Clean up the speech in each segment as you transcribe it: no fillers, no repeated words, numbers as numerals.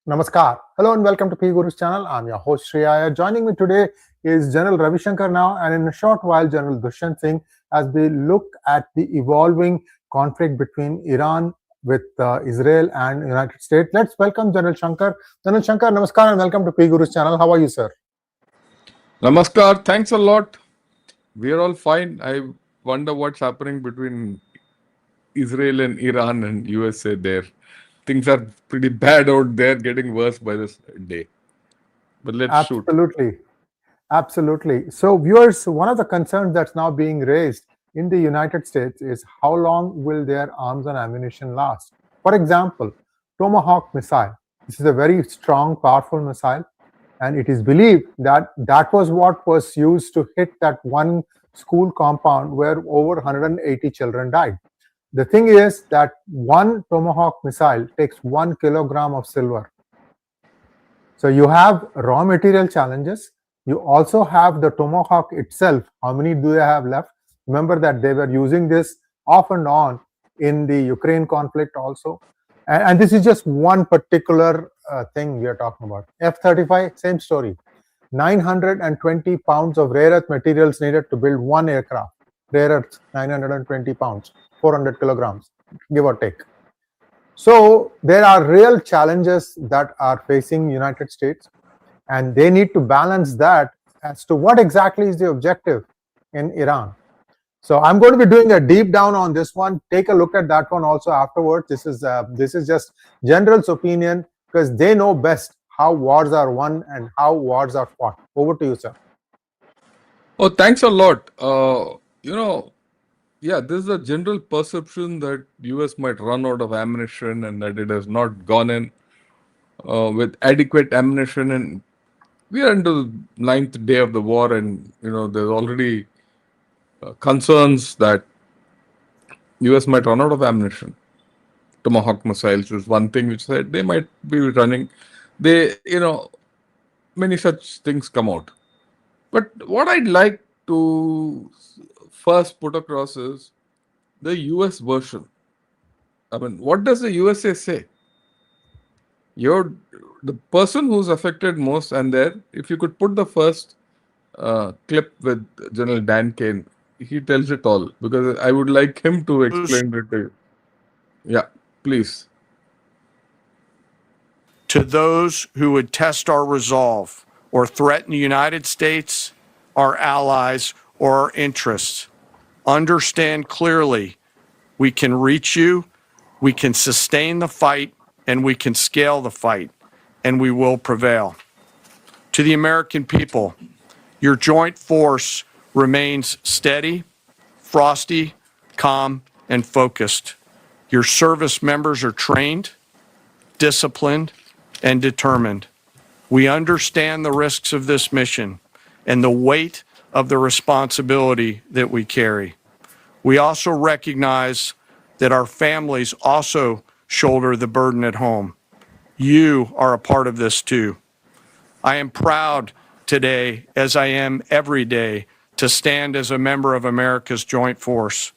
Namaskar. Hello and welcome to P Guru's channel. I'm your host Sri Iyer. Joining me today is General Ravi Shankar now, and in a short while, General Dushyant Singh, as we look at the evolving conflict between Iran with Israel and United States. Let's welcome General Shankar. General Shankar, Namaskar and welcome to P Guru's channel. How are you, sir? Namaskar, thanks a lot. We are all fine. I wonder what's happening between Israel and Iran and USA there. Things are pretty bad out there, getting worse by this day. But let's shoot. Absolutely. Absolutely. So, viewers, one of the concerns that's now being raised in the United States is how long will their arms and ammunition last? For example, Tomahawk missile. This is a very strong, powerful missile, and it is believed that that was what was used to hit that one school compound where over 180 children died. The thing is that one Tomahawk missile takes 1 kilogram of silver. So you have raw material challenges. You also have the Tomahawk itself. How many do they have left? Remember that they were using this off and on in the Ukraine conflict also. And this is just one particular thing we are talking about. F-35, same story. 920 pounds of rare earth materials needed to build one aircraft. Rare earths, 920 pounds, 400 kilograms, give or take. So there are real challenges that are facing United States, and they need to balance that as to what exactly is the objective in Iran. So I'm going to be doing a deep down on this one. Take a look at that one also afterwards. This is just general's opinion because they know best how wars are won and how wars are fought. Over to you, sir. Oh, thanks a lot. This is a general perception that US might run out of ammunition and that it has not gone in with adequate ammunition. And we are into the ninth day of the war, and there's already concerns that US might run out of ammunition. Tomahawk missiles is one thing which said they might be running. Many such things come out. But what I'd like to first put across is the US version. I mean, what does the USA say? You're the person who's affected most, and there, if you could put the first clip with General Dan Kane, he tells it all because I would like him to explain it to you. Yeah, please. To those who would test our resolve or threaten the United States, our allies, or our interests, understand clearly we can reach you, we can sustain the fight, and we can scale the fight, and we will prevail. To the American people, your joint force remains steady, frosty, calm, and focused. Your service members are trained, disciplined, and determined. We understand the risks of this mission and the weight of the responsibility that we carry. We also recognize that our families also shoulder the burden at home. You are a part of this too. I am proud today, as I am every day, to stand as a member of America's joint force.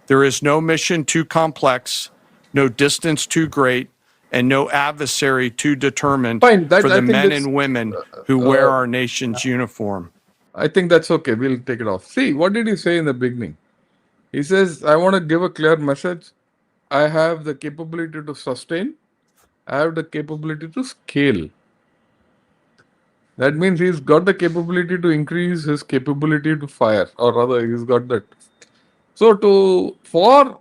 There is no mission too complex, no distance too great, and no adversary too determined for the men and women who wear our nation's uniform. I think that's okay. We'll take it off. See, what did he say in the beginning? He says, I want to give a clear message. I have the capability to sustain. I have the capability to scale. That means he's got the capability to increase his capability to fire, or rather, he's got that. So, for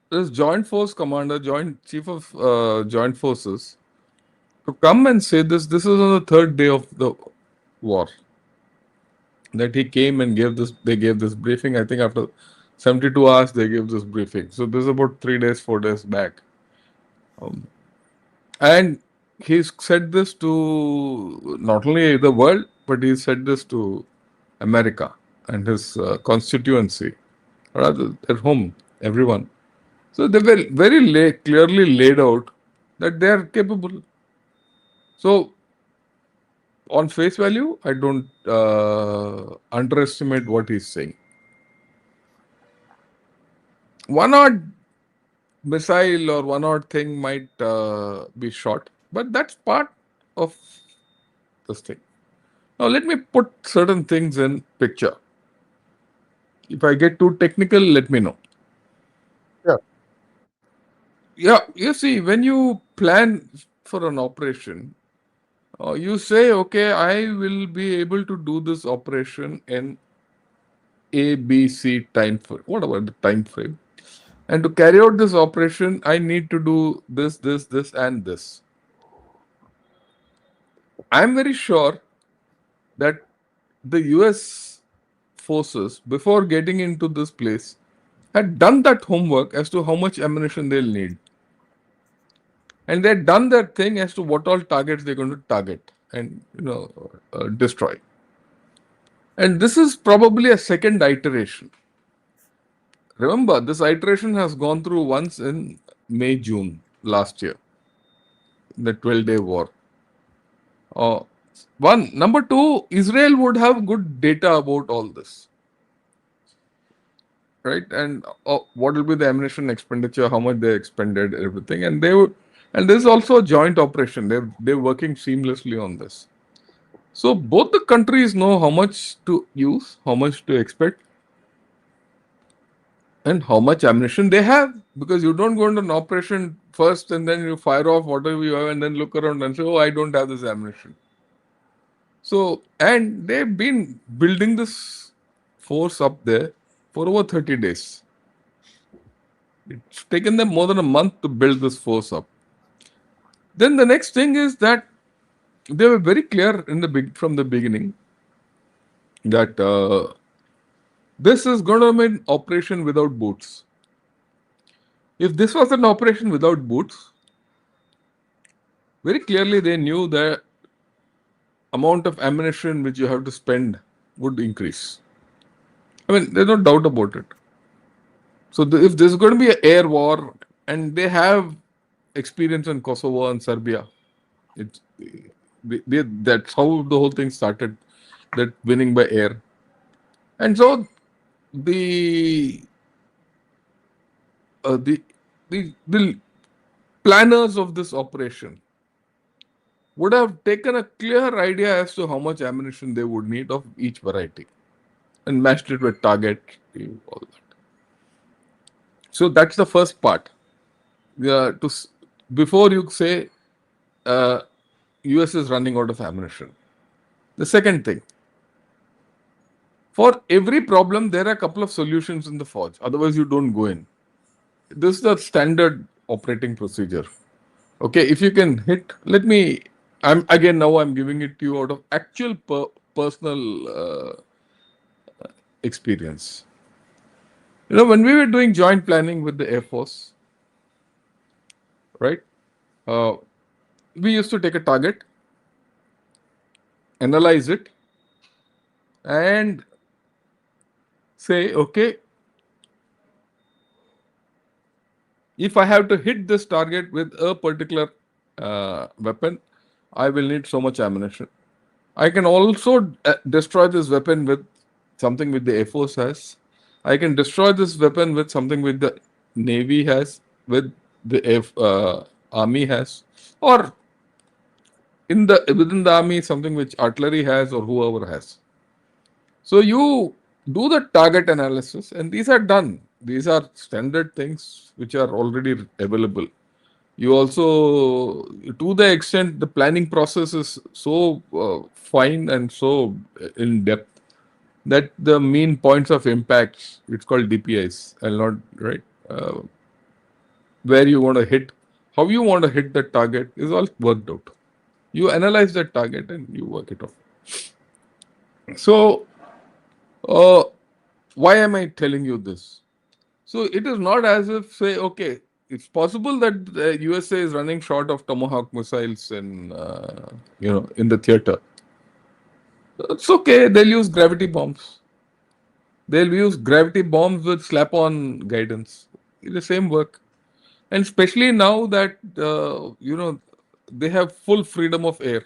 this Joint Force Commander, Joint Chief of Joint Forces, to come and say this is on the third day of the war. That he came and they gave this briefing. I think after 72 hours, they gave this briefing. So this is about 3 days, 4 days back. And he's said this to not only the world, but he said this to America and his constituency, rather at home, everyone. So they were very clearly laid out that they are capable. So on face value, I don't underestimate what he's saying. One odd missile or one odd thing might be shot, But that's part of this thing. Now let me put certain things in picture. If I get too technical, let me know. Yeah. Yeah, you see, when you plan for an operation, you say, okay, I will be able to do this operation in A, B, C time frame, whatever the time frame. And to carry out this operation, I need to do this, and this. I'm very sure that the US forces, before getting into this place, had done that homework as to how much ammunition they'll need. And they had done their thing as to what all targets they're going to target and destroy. And this is probably a second iteration. Remember, this iteration has gone through once in May, June last year, the 12-day war. Uh, One. Number two, Israel would have good data about all this, right? And what will be the ammunition expenditure, how much they expended, everything. And they would, and there's also a joint operation. They're working seamlessly on this. So both the countries know how much to use, how much to expect, and how much ammunition they have. Because you don't go into an operation first and then you fire off whatever you have and then look around and say, oh, I don't have this ammunition. So, and they've been building this force up there for over 30 days. It's taken them more than a month to build this force up. Then the next thing is that they were very clear from the beginning that this is going to be an operation without boots. If this was an operation without boots, very clearly they knew the amount of ammunition which you have to spend would increase. I mean, there's no doubt about it. So if there's going to be an air war, and they have experience in Kosovo and Serbia, that's how the whole thing started, that winning by air. And so the the planners of this operation would have taken a clear idea as to how much ammunition they would need of each variety and matched it with target, all that. So that's the first part. Before you say US is running out of ammunition. The second thing, for every problem, there are a couple of solutions in the forge. Otherwise, you don't go in. This is the standard operating procedure. Okay, if you can hit, I'm giving it to you out of actual personal experience. When we were doing joint planning with the Air Force, right? We used to take a target, analyze it, and say, okay, if I have to hit this target with a particular weapon, I will need so much ammunition. I can also destroy this weapon with something which the Air Force has. I can destroy this weapon with something which the Navy has, with the Army has, or within the Army, something which artillery has or whoever has. So you do the target analysis, and these are done. These are standard things which are already available. You also, to the extent the planning process is so fine and so in depth, that the mean points of impacts, it's called DPIs, I'll not, right? Where you want to hit, how you want to hit the target is all worked out. You analyze that target and you work it out. So, why am I telling you this? So it is not as if, say, okay, it's possible that the USA is running short of Tomahawk missiles in the theater. It's okay. They'll use gravity bombs. They'll use gravity bombs with slap-on guidance. The same work, and especially now that they have full freedom of air.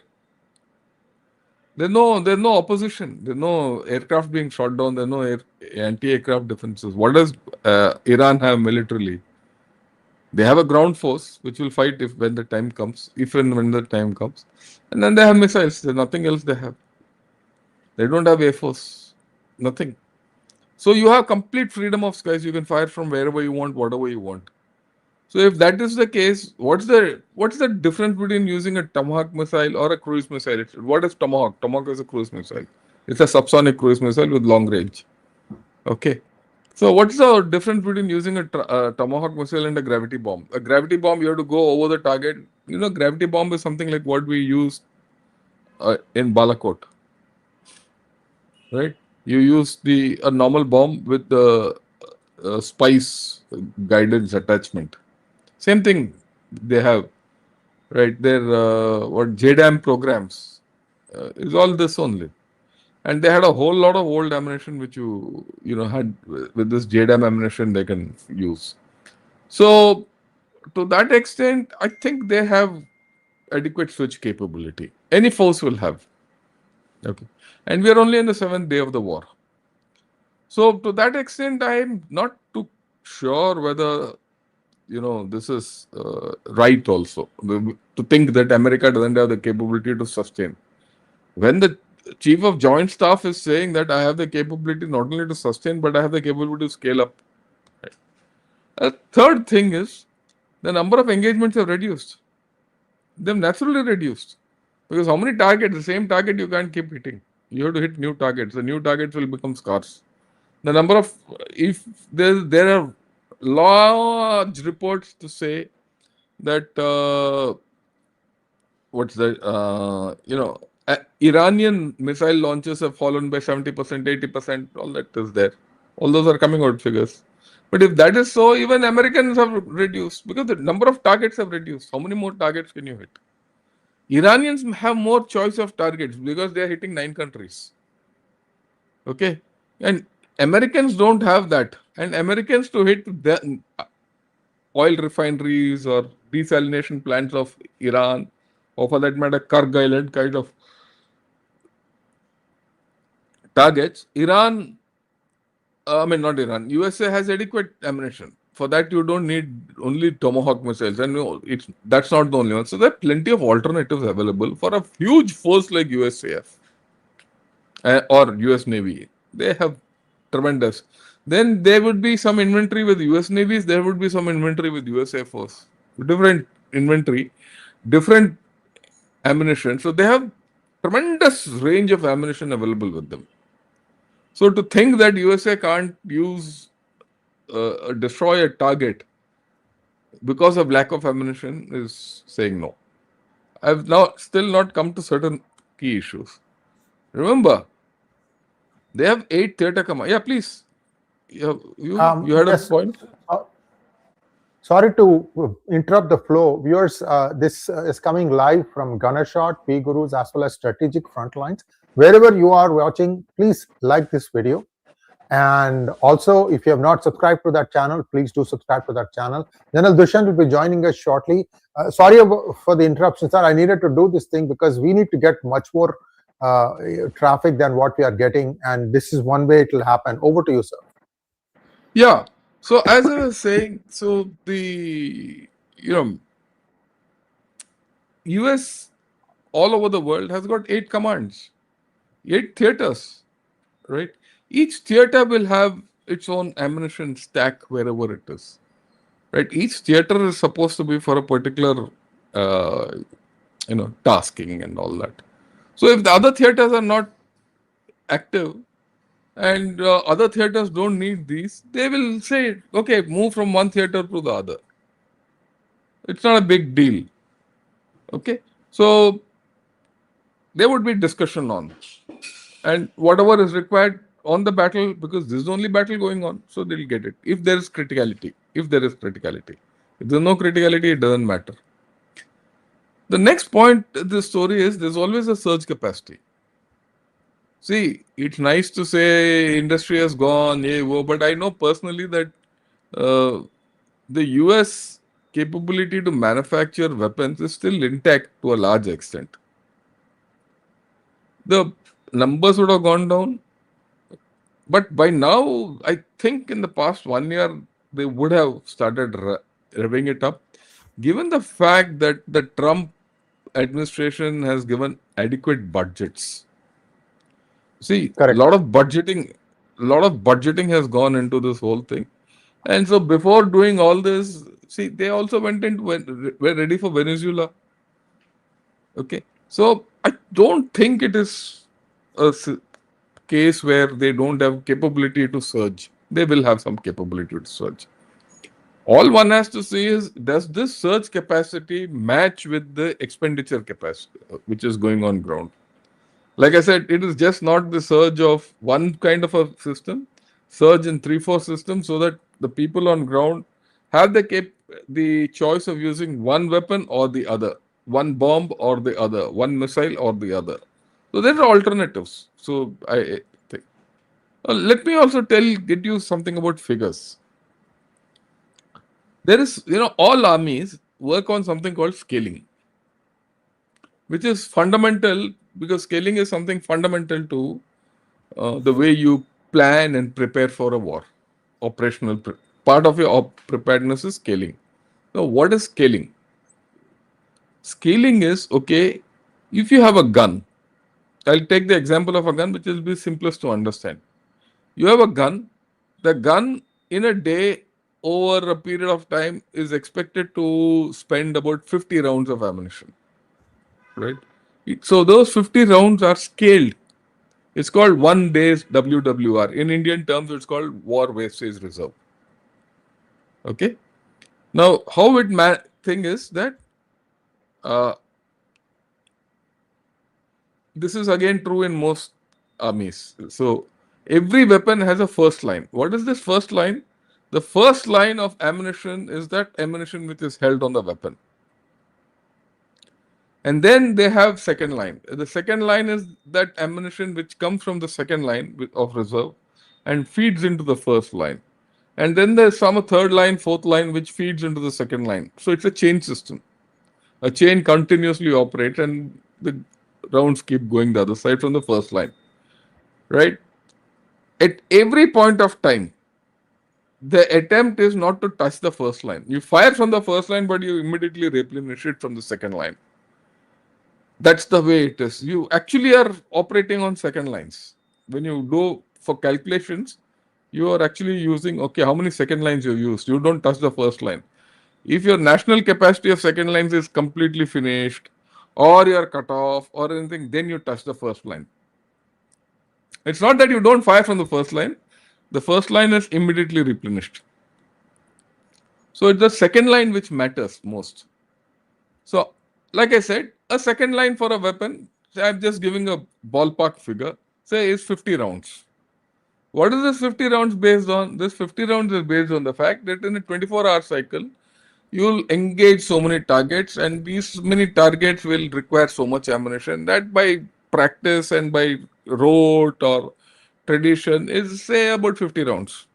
There's no opposition. There's no aircraft being shot down. There's no anti-aircraft defenses. What does Iran have militarily? They have a ground force which will fight if when the time comes, if and when the time comes, and then they have missiles. There's nothing else they have. They don't have air force, nothing. So you have complete freedom of skies. You can fire from wherever you want, whatever you want. So if that is the case, what's the difference between using a Tomahawk missile or a cruise missile? What is Tomahawk? Tomahawk is a cruise missile. It's a subsonic cruise missile with long range. Okay. So what's the difference between using a Tomahawk missile and a gravity bomb? A gravity bomb, you have to go over the target. Gravity bomb is something like what we use in Balakot, right? You use a normal bomb with the spice guidance attachment. Same thing they have, right? Their what JDAM programs is all this only. And they had a whole lot of old ammunition which you had with this JDAM ammunition they can use. So to that extent, I think they have adequate switch capability. Any force will have. Okay. And we are only in the 7th day of the war. So to that extent, I am not too sure whether this is right also to think that America doesn't have the capability to sustain. When the chief of joint staff is saying that I have the capability not only to sustain, but I have the capability to scale up. Right? A third thing is the number of engagements have reduced. They've naturally reduced. Because how many targets, the same target you can't keep hitting. You have to hit new targets. The new targets will become scarce. The number of, if there are large reports to say that, Iranian missile launches have fallen by 70%, 80%, all that is there. All those are coming out figures. But if that is so, even Americans have reduced because the number of targets have reduced. How many more targets can you hit? Iranians have more choice of targets because they are hitting 9 countries. Okay. And Americans don't have that. And Americans to hit the oil refineries or desalination plants of Iran, or for that matter, Karg Island kind of targets, not Iran, USA has adequate ammunition. For that, you don't need only Tomahawk missiles. And no, that's not the only one. So there are plenty of alternatives available for a huge force like USAF or US Navy. They have tremendous. Then there would be some inventory with US Navies, there would be some inventory with US Air Force. Different inventory, different ammunition. So they have tremendous range of ammunition available with them. So to think that USA can't destroy a target because of lack of ammunition is saying no. I've now still not come to certain key issues. Remember, they have 8 theater command. Yeah, please. You had a Yes. point? Sorry to interrupt the flow. Viewers, this is coming live from Gunnershot, P Gurus, as well as Strategic Frontlines. Wherever you are watching, please like this video. And also, if you have not subscribed to that channel, please do subscribe to that channel. General Dushyant will be joining us shortly. Sorry for the interruption, sir. I needed to do this thing because we need to get much more traffic than what we are getting. And this is one way it will happen. Over to you, sir. Yeah. So as I was saying, so the US all over the world has got 8 commands, 8 theaters, right? Each theater will have its own ammunition stack wherever it is, right? Each theater is supposed to be for a particular, tasking and all that. So if the other theaters are not active and other theaters don't need these, they will say, okay, move from one theater to the other. It's not a big deal. Okay. So there would be discussion on and whatever is required on the battle, because this is the only battle going on, so they'll get it. If there is criticality, if there's no criticality, it doesn't matter. The next point in this story is there's always a surge capacity. See, it's nice to say industry has gone, but I know personally that the US capability to manufacture weapons is still intact to a large extent. The numbers would have gone down, but by now, I think in the past 1 year, they would have started revving it up. Given the fact that the Trump administration has given adequate budgets, see, Correct. a lot of budgeting has gone into this whole thing. And so before doing all this, see, they also were ready for Venezuela. Okay. So I don't think it is a case where they don't have capability to surge. They will have some capability to surge. All one has to see is, does this surge capacity match with the expenditure capacity which is going on ground? Like I said, it is just not the surge of one kind of a system, surge in 3, 4 systems, so that the people on ground have the choice of using one weapon or the other, one bomb or the other, one missile or the other. So there are alternatives. So I think. Let me also get you something about figures. There is, all armies work on something called scaling, which is fundamental because scaling is something fundamental to the way you plan and prepare for a war. Part of your preparedness is scaling. Now, what is scaling? Scaling is, okay, if you have a gun, I'll take the example of a gun, which will be simplest to understand. You have a gun, the gun in a day over a period of time is expected to spend about 50 rounds of ammunition, right? So those 50 rounds are scaled. It's called 1 day's WWR. In Indian terms, it's called War Wastage Reserve. Okay. Now, how thing is that uh, this is again true in most armies. So every weapon has a first line. What is this first line? The first line of ammunition is that ammunition which is held on the weapon. And then they have second line. The second line is that ammunition which comes from the second line of reserve and feeds into the first line. And then there's some third line, fourth line, which feeds into the second line. So it's a chain system. A chain continuously operates and the rounds keep going the other side from the first line. Right? At every point of time, the attempt is not to touch the first line. You fire from the first line, but you immediately replenish it from the second line. That's the way it is. You actually are operating on second lines. When you do for calculations, you are actually using, okay, how many second lines you used. You don't touch the first line. If your national capacity of second lines is completely finished, or you're cut off, or anything, then you touch the first line. It's not that you don't fire from the first line. The first line is immediately replenished. So it's the second line which matters most. So, like I said, a second line for a weapon, I'm just giving a ballpark figure, say is 50 rounds. What is this 50 rounds based on? This 50 rounds is based on the fact that in a 24-hour cycle, you'll engage so many targets, and these many targets will require so much ammunition that by practice and by rote or tradition is say about 50 rounds.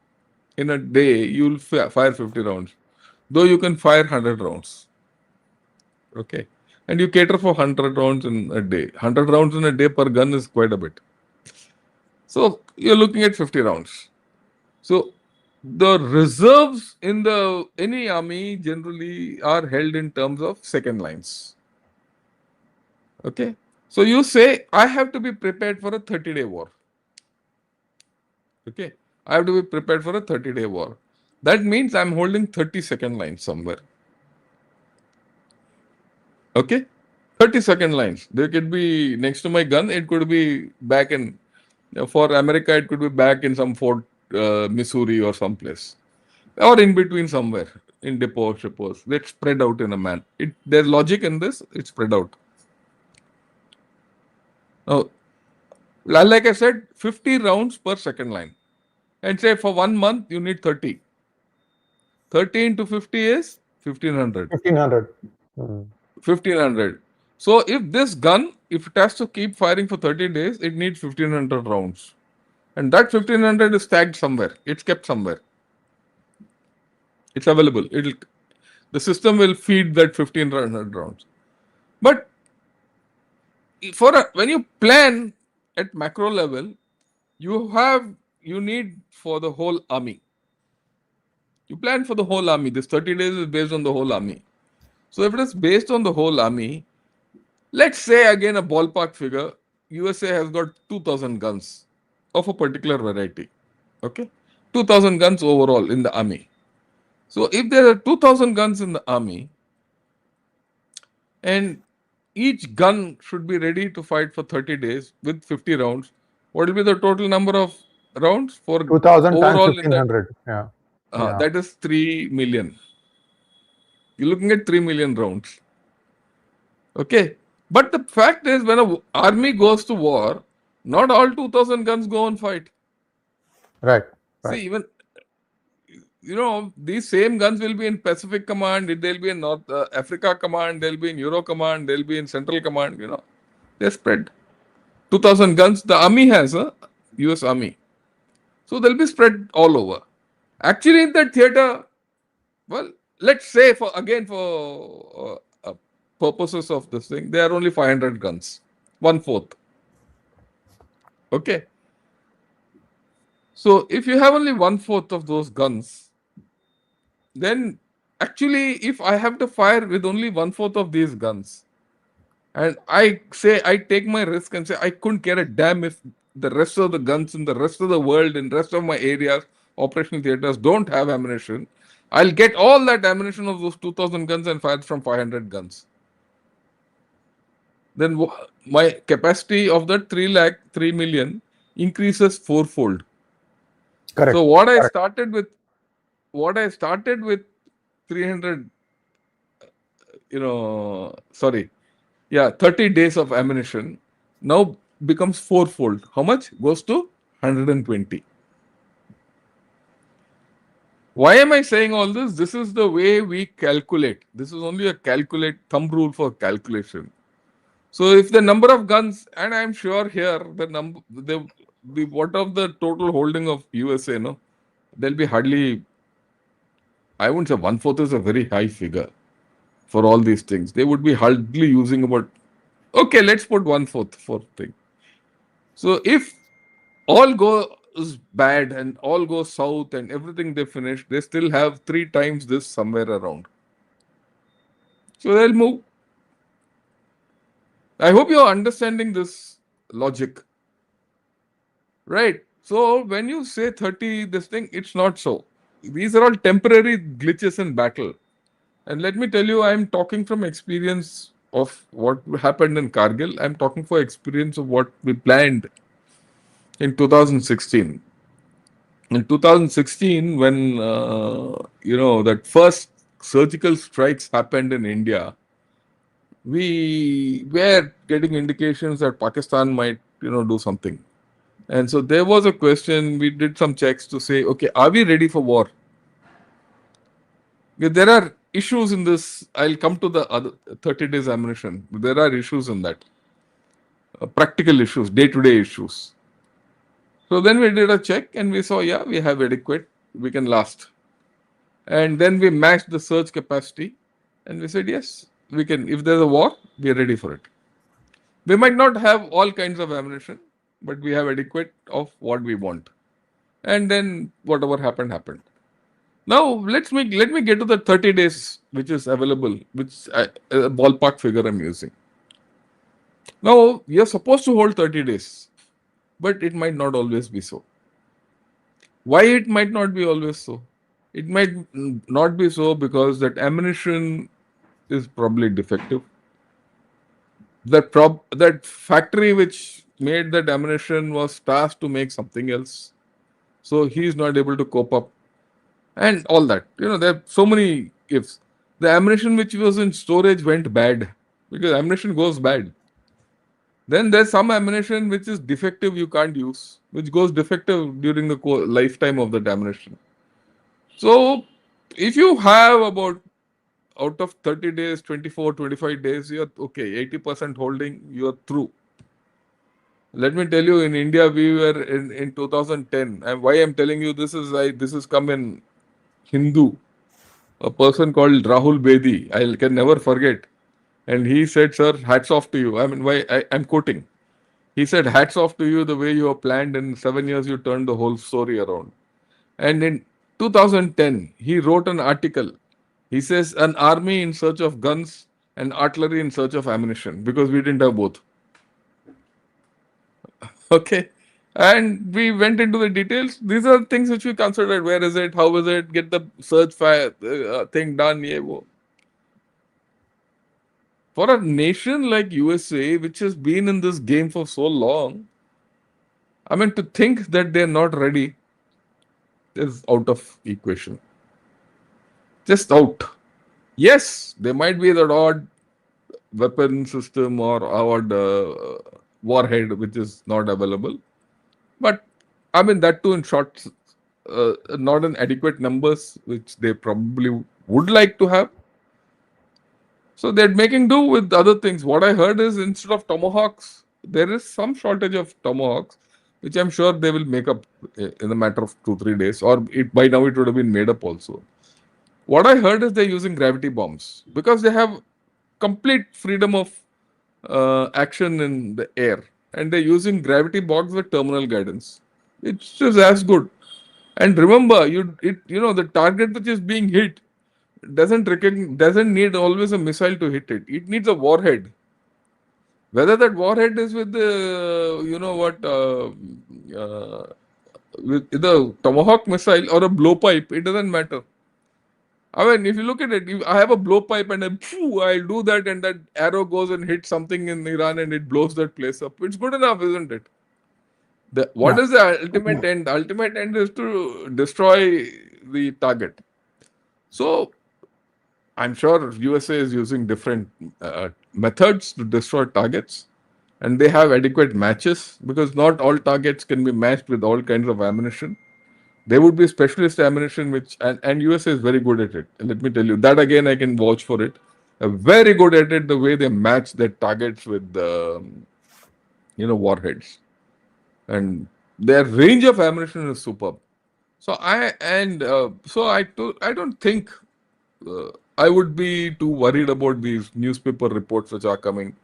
In a day, you'll fire 50 rounds, though you can fire 100 rounds. Okay. And you cater for 100 rounds in a day. 100 rounds in a day per gun is quite a bit. So you're looking at 50 rounds. So the reserves in the any army generally are held in terms of second lines. Okay. So you say, I have to be prepared for a 30-day war. Okay. I have to be prepared for a 30-day war. That means I'm holding 30 second lines somewhere. Okay. 30-second lines. They could be next to my gun. It could be back in, for America, it could be back in some Fort Missouri or someplace. Or in between somewhere in depots, repos. That's spread out in a man. There's logic in this. It's spread out. Now, like I said, 50 rounds per second line. And say for 1 month, you need 30. 30 into 50 is 1500. 1500. 1500. So if this gun, if it has to keep firing for 30 days, it needs 1500 rounds. And that 1500 is tagged somewhere. It's kept somewhere. It's available. The system will feed that 1500 rounds. But when you plan at macro level, you need for the whole army. You plan for the whole army. This 30 days is based on the whole army. So if it is based on the whole army, let's say again a ballpark figure, USA has got 2000 guns of a particular variety. Okay? 2000 guns overall in the army. So if there are 2000 guns in the army and each gun should be ready to fight for 30 days with 50 rounds, what will be the total number of rounds for 2000 times overall in that? 1500. Yeah. Yeah. That is 3 million. You're looking at 3 million rounds. Okay. But the fact is, when an army goes to war, not all 2000 guns go and fight. Right. See, even, these same guns will be in Pacific Command, they'll be in North Africa Command, they'll be in Euro Command, they'll be in Central Command, they're spread. 2000 guns the army has, US Army. So they'll be spread all over. Actually, in that theater, well, let's say for purposes of this thing, there are only 500 guns, 1/4. Okay. So if you have only 1/4 of those guns, then actually, if I have to fire with only 1/4 of these guns, and I take my risk and say I couldn't care a damn if the rest of the guns in the rest of the world, in rest of my areas, operational theaters don't have ammunition, I'll get all that ammunition of those 2000 guns and fire from 500 guns. Then my capacity of that 3 million increases fourfold. Correct. So what I started with 300, 30 days of ammunition now becomes fourfold. How much? Goes to 120. Why am I saying all this? This is the way we calculate. This is only a thumb rule for calculation. So if the number of guns, and I'm sure here what of the total holding of USA, there'll be hardly, I wouldn't say 1/4 is a very high figure for all these things. They would be hardly using about, okay, let's put 1/4 for thing. So if all goes bad and all goes south and everything they finish, they still have 3 times this somewhere around. So they'll move. I hope you're understanding this logic. Right. So when you say 30, this thing, it's not so. These are all temporary glitches in battle. And let me tell you, I'm talking from experience of what happened in Kargil. I'm talking for experience of what we planned in 2016. In 2016, when, that first surgical strikes happened in India, we were getting indications that Pakistan might, do something. And so there was a question, we did some checks to say, okay, are we ready for war? There are issues in this. I'll come to the other 30 days ammunition. There are issues in that. Practical issues, day-to-day issues. So then we did a check and we saw, yeah, we have adequate, we can last. And then we matched the surge capacity and we said, yes, we can, if there's a war, we are ready for it. We might not have all kinds of ammunition, but we have adequate of what we want. And then whatever happened, happened. Now, let me get to the 30 days which is available, which a ballpark figure I'm using. Now, you're supposed to hold 30 days, but it might not always be so. Why it might not be always so? It might not be so because that ammunition is probably defective. That factory which made that ammunition was tasked to make something else. So he's not able to cope up. And all that. There are so many ifs. The ammunition which was in storage went bad because ammunition goes bad. Then there's some ammunition which is defective you can't use, which goes defective during the lifetime of that ammunition. So if you have about out of 30 days, 24, 25 days, you're okay, 80% holding, you're through. Let me tell you, in India, we were in 2010. And why I'm telling you this is come in Hindu. A person called Rahul Bedi, I can never forget. And he said, sir, hats off to you. I mean, I'm quoting. He said, hats off to you, the way you have planned in 7 years, you turned the whole story around. And in 2010, he wrote an article. He says, an army in search of guns and artillery in search of ammunition, because we didn't have both. Okay. And we went into the details. These are things which we considered. Where is it? How is it? Get the search fire thing done. Yeah, wo. For a nation like USA, which has been in this game for so long, I mean, to think that they're not ready is out of equation. Just out. Yes, there might be that odd weapon system or odd warhead which is not available. But I mean, that too in short, not in adequate numbers, which they probably would like to have. So they're making do with other things. What I heard is instead of tomahawks, there is some shortage of tomahawks, which I'm sure they will make up in a matter of 2 3 days, or by now it would have been made up also. What I heard is they're using gravity bombs because they have complete freedom of action in the air, and they're using gravity bombs with terminal guidance. It's just as good. And remember, the target which is being hit doesn't need always a missile to hit it. It needs a warhead. Whether that warhead is with the with the tomahawk missile or a blowpipe, it doesn't matter. I mean, if you look at it, if I have a blowpipe and I'll do that, and that arrow goes and hits something in Iran and it blows that place up. It's good enough, isn't it? What Yeah. is the ultimate end? Ultimate end is to destroy the target. So I'm sure USA is using different methods to destroy targets, and they have adequate matches because not all targets can be matched with all kinds of ammunition. There would be specialist ammunition, and USA is very good at it. And let me tell you that again, I can vouch for it. Very good at it, the way they match their targets with warheads, and their range of ammunition is superb. I don't think I would be too worried about these newspaper reports which are coming.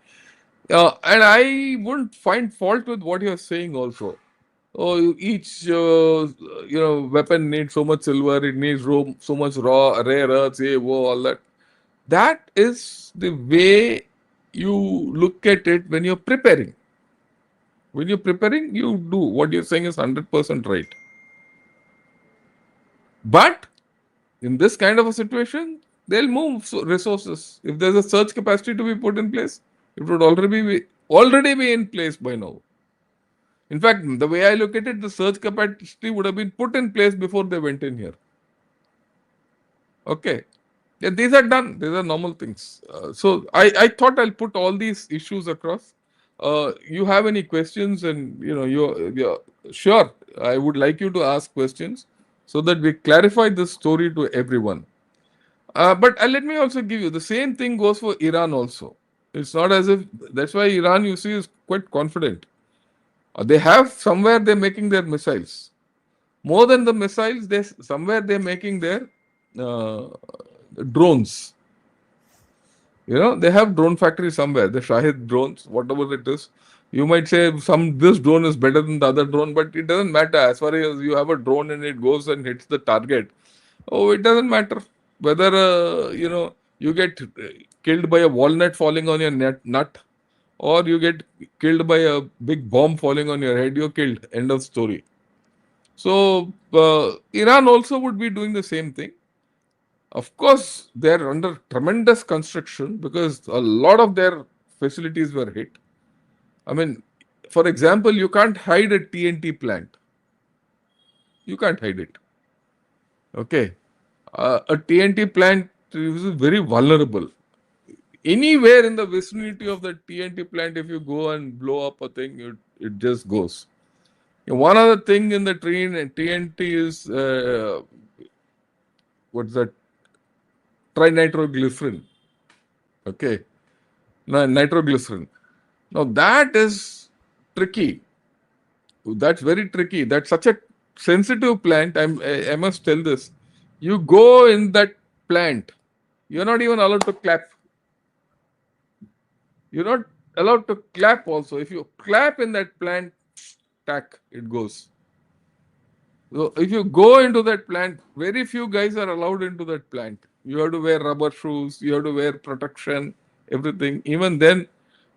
And I wouldn't find fault with what you're saying also. Oh, each weapon needs so much silver, it needs so much raw rare earths, all that. That is the way you look at it when you're preparing. When you're preparing, you do what you're saying is 100% right. But in this kind of a situation, they'll move resources. If there's a surge capacity to be put in place, it would already be in place by now. In fact, the way I look at it, the surge capacity would have been put in place before they went in here. Okay. Yeah, these are done. These are normal things. So I thought I'll put all these issues across. You have any questions, and you're sure. I would like you to ask questions so that we clarify this story to everyone. But let me also give you the same thing goes for Iran also. It's not as if that's why Iran, you see, is quite confident. They have somewhere they're making their missiles. More than the missiles, somewhere they're making their uh, drones. They have drone factory somewhere. The Shahid drones, whatever it is. You might say this drone is better than the other drone, but it doesn't matter. As far as you have a drone and it goes and hits the target, oh, it doesn't matter whether you get killed by a walnut falling on your nut, or you get killed by a big bomb falling on your head. You're killed. End of story. So Iran also would be doing the same thing. Of course, they're under tremendous construction because a lot of their facilities were hit. I mean, for example, you can't hide a TNT plant. You can't hide it. Okay. A TNT plant is very vulnerable. Anywhere in the vicinity of the TNT plant, if you go and blow up a thing, it just goes. One other thing in the train TNT is what's that? Trinitroglycerin. Okay. No, nitroglycerin. Now that is tricky. That's very tricky. That's such a sensitive plant. I must tell this. You go in that plant, you're not even allowed to clap. You're not allowed to clap also. If you clap in that plant, tack, it goes. So if you go into that plant, very few guys are allowed into that plant. You have to wear rubber shoes, you have to wear protection, everything. Even then,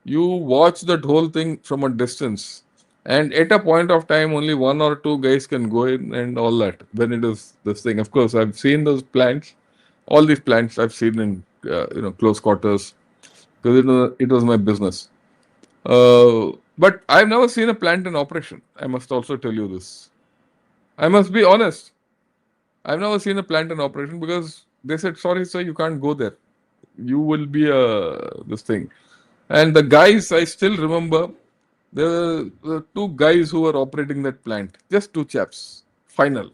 you watch that whole thing from a distance. And at a point of time, only one or two guys can go in and all that when it is this thing. Of course, I've seen those plants, all these plants I've seen in close quarters because it was my business. But I've never seen a plant in operation. I must also tell you this. I must be honest. I've never seen a plant in operation because they said, sorry, sir, you can't go there. You will be this thing. And the guys, I still remember, the two guys who were operating that plant, just two chaps, final.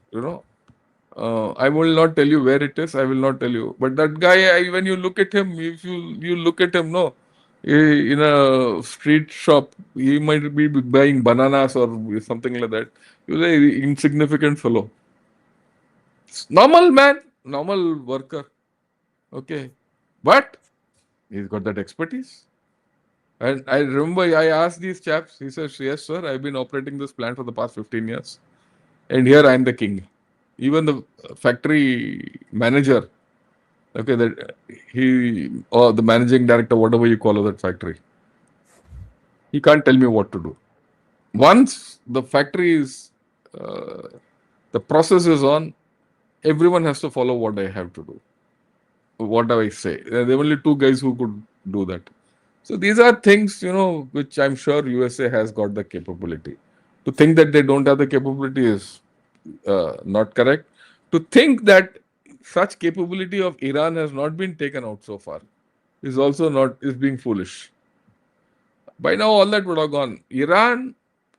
I will not tell you where it is. I will not tell you. But that guy, when you look at him, if you look at him, no, in a street shop, he might be buying bananas or something like that. He was an insignificant fellow. Normal man, normal worker. Okay. But he's got that expertise. And I remember I asked these chaps, he says, yes, sir, I've been operating this plant for the past 15 years. And here I am the king. Even the factory manager, okay, that or the managing director, whatever you call that factory, he can't tell me what to do. Once the factory is, the process is on, everyone has to follow what I have to do. What do I say? There are only two guys who could do that. So these are things, which I'm sure USA has got the capability. To think that they don't have the capability is not correct. To think that such capability of Iran has not been taken out so far is being foolish. By now, all that would have gone. Iran,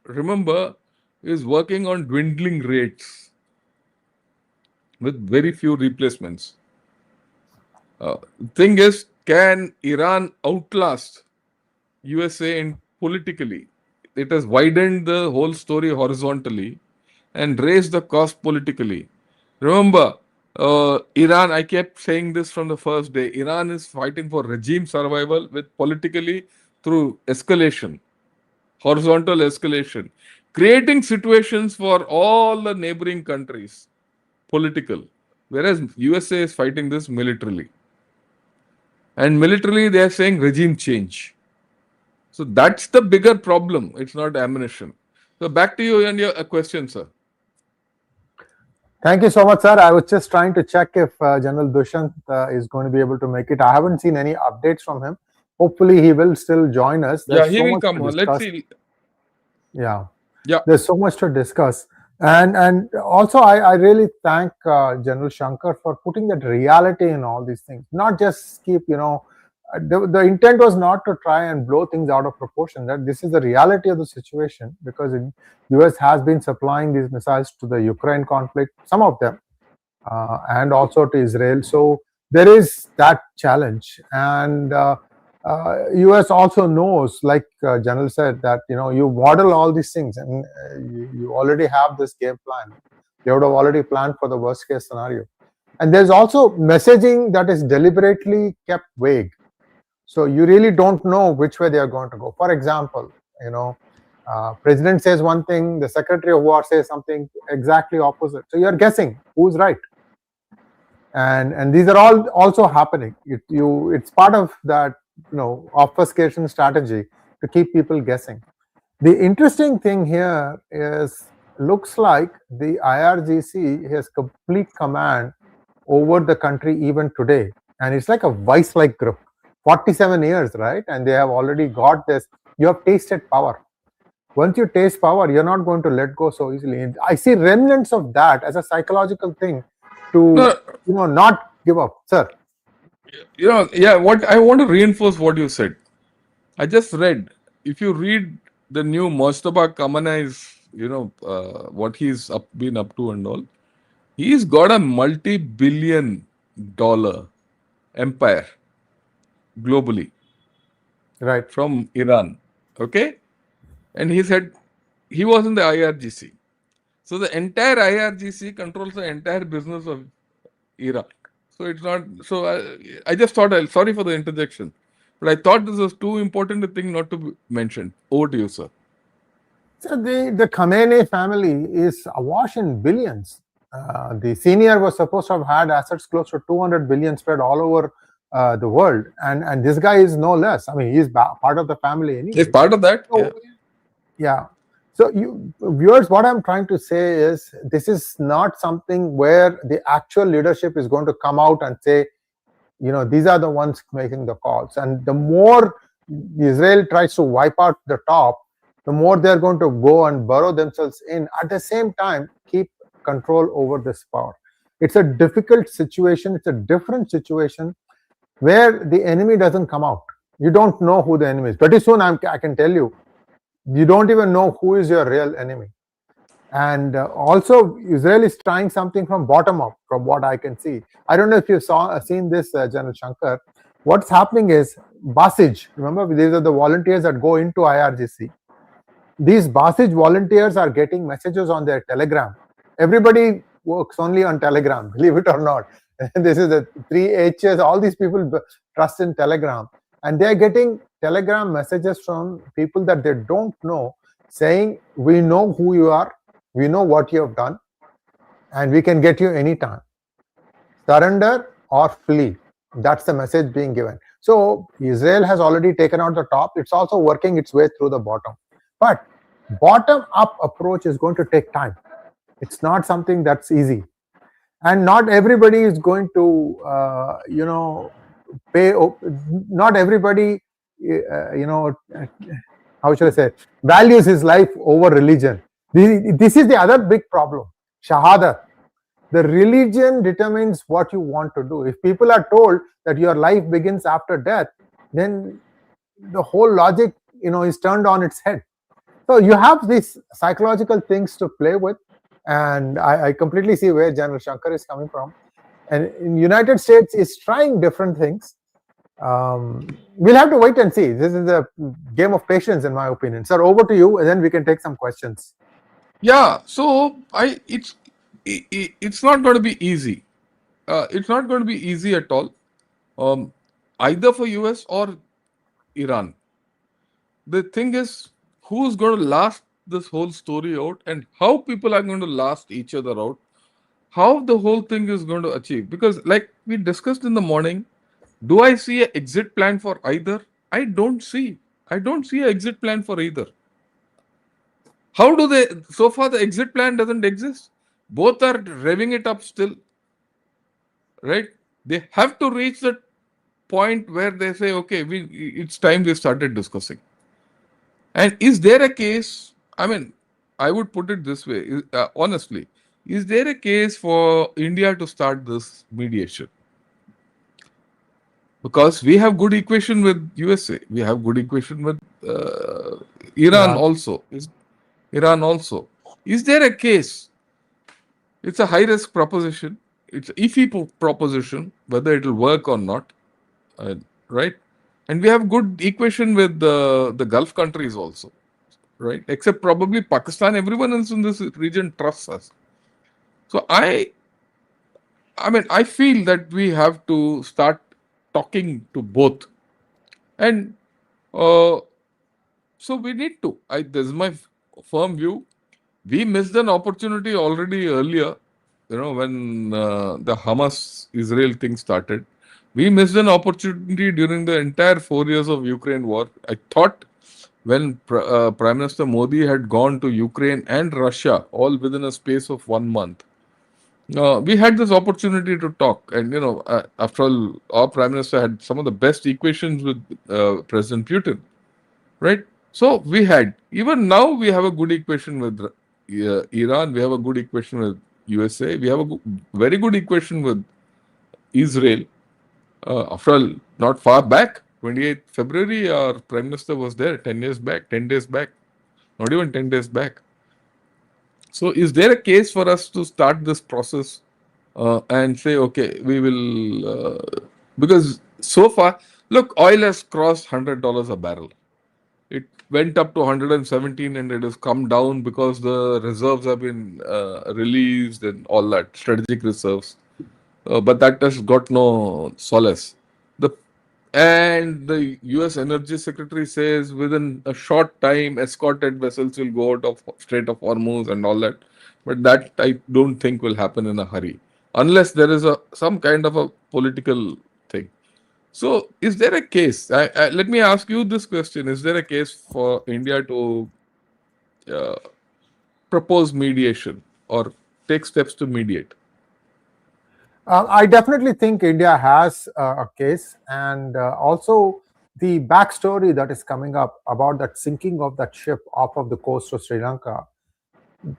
remember, is working on dwindling rates with very few replacements. Thing is, can Iran outlast USA in politically? It has widened the whole story horizontally and raised the cost politically. Remember, Iran, I kept saying this from the first day, Iran is fighting for regime survival with politically through escalation, horizontal escalation, creating situations for all the neighboring countries, political. Whereas USA is fighting this militarily. And militarily, they are saying regime change. So that's the bigger problem. It's not ammunition. So back to you and your question, sir. Thank you so much, sir. I was just trying to check if General Dushant is going to be able to make it. I haven't seen any updates from him. Hopefully, he will still join us. Yeah, There's he so will much come to on. Let's discuss. see. Yeah. Yeah. There's so much to discuss. And also, I really thank General Shankar for putting that reality in all these things. Not just keep, the intent was not to try and blow things out of proportion. That this is the reality of the situation because US has been supplying these missiles to the Ukraine conflict, some of them, and also to Israel. So there is that challenge, and US also knows, like General said, that you model all these things, and you already have this game plan. They would have already planned for the worst case scenario. And there's also messaging that is deliberately kept vague. So you really don't know which way they are going to go. For example, president says one thing, the Secretary of War says something exactly opposite. So you're guessing who's right. And these are all also happening. It's part of that obfuscation strategy to keep people guessing. The interesting thing here is looks like the IRGC has complete command over the country even today, and it's like a vice-like grip. 47 years, right? And they have already got this. You have tasted power. Once you taste power, you're not going to let go so easily. And I see remnants of that as a psychological thing to not give up, sir. What I want to reinforce what you said. I just read. If you read the new Mostaba Kamanai's, what he's been up to and all, he's got a multi-billion-dollar empire globally, Right. from Iran. Okay, and he said he was in the IRGC. So the entire IRGC controls the entire business of Iran. So it's not. So I just thought. Sorry for the interjection, but I thought this was too important a thing not to be mentioned. Over to you, sir. So the Khamenei family is awash in billions. The senior was supposed to have had assets close to 200 billion spread all over the world, and this guy is no less. I mean, he's part of the family He's anyway. part of that. So, Yeah. yeah. So, you viewers, what I'm trying to say is this is not something where the actual leadership is going to come out and say, these are the ones making the calls. And the more Israel tries to wipe out the top, the more they're going to go and burrow themselves in. At the same time, keep control over this power. It's a difficult situation. It's a different situation where the enemy doesn't come out. You don't know who the enemy is. Pretty soon, I can tell you, you don't even know who is your real enemy. And also, Israel is trying something from bottom up, from what I can see. I don't know if you've seen this, General Shankar. What's happening is Basij. Remember, these are the volunteers that go into IRGC. These Basij volunteers are getting messages on their Telegram. Everybody works only on Telegram, believe it or not. This is the 3Hs. All these people trust in Telegram. And they're getting Telegram messages from people that they don't know saying, we know who you are, we know what you have done, and we can get you anytime. Surrender or flee. That's the message being given. So Israel has already taken out the top. It's also working its way through the bottom. But bottom-up approach is going to take time. It's not something that's easy. And not everybody is going to, pay. Not everybody, how should I say, values his life over religion. This is the other big problem. Shahada. The religion determines what you want to do. If people are told that your life begins after death, then the whole logic, is turned on its head. So you have these psychological things to play with, and I completely see where General Shankar is coming from. And in United States is trying different things. We'll have to wait and see. This is a game of patience, in my opinion. Sir, over to you, and then we can take some questions. Yeah. So it's not going to be easy. It's not going to be easy at all, either for US or Iran. The thing is, who's going to last this whole story out, and how people are going to last each other out, how the whole thing is going to achieve. Because, like we discussed in the morning, do I see an exit plan for either? I don't see. I don't see an exit plan for either. How do they? So far, the exit plan doesn't exist. Both are revving it up still, right? They have to reach that point where they say, okay, it's time we started discussing. And is there a case? I mean, I would put it this way, honestly, is there a case for India to start this mediation? Because we have good equation with USA, we have good equation with Iran also. Iran also. Is there a case? It's a high risk proposition. It's an iffy proposition whether it will work or not, right? And we have good equation with the Gulf countries also, right? Except probably Pakistan. Everyone else in this region trusts us. So I mean, I feel that we have to start talking to both, and so we need to. This is my firm view. We missed an opportunity already earlier, when the Hamas-Israel thing started. We missed an opportunity during the entire 4 years of Ukraine war. I thought when Prime Minister Modi had gone to Ukraine and Russia all within a space of 1 month, we had this opportunity to talk. And, after all, our Prime Minister had some of the best equations with President Putin, right? So we had, even now we have a good equation with Iran, we have a good equation with USA, we have a very good equation with Israel. After all, not far back, 28th February, our Prime Minister was there 10 years back, 10 days back, not even 10 days back. So is there a case for us to start this process and say, okay, we will, because so far, look, oil has crossed $100 a barrel. It went up to 117 and it has come down because the reserves have been released and all that, strategic reserves. But that has got no solace. The And the US Energy Secretary says within a short time, escorted vessels will go out of Strait of Hormuz and all that. But that I don't think will happen in a hurry, unless there is some kind of a political thing. So, is there a case? Let me ask you this question: is there a case for India to uh, propose mediation or take steps to mediate? I definitely think India has a case, and also the backstory that is coming up about that sinking of that ship off of the coast of Sri Lanka.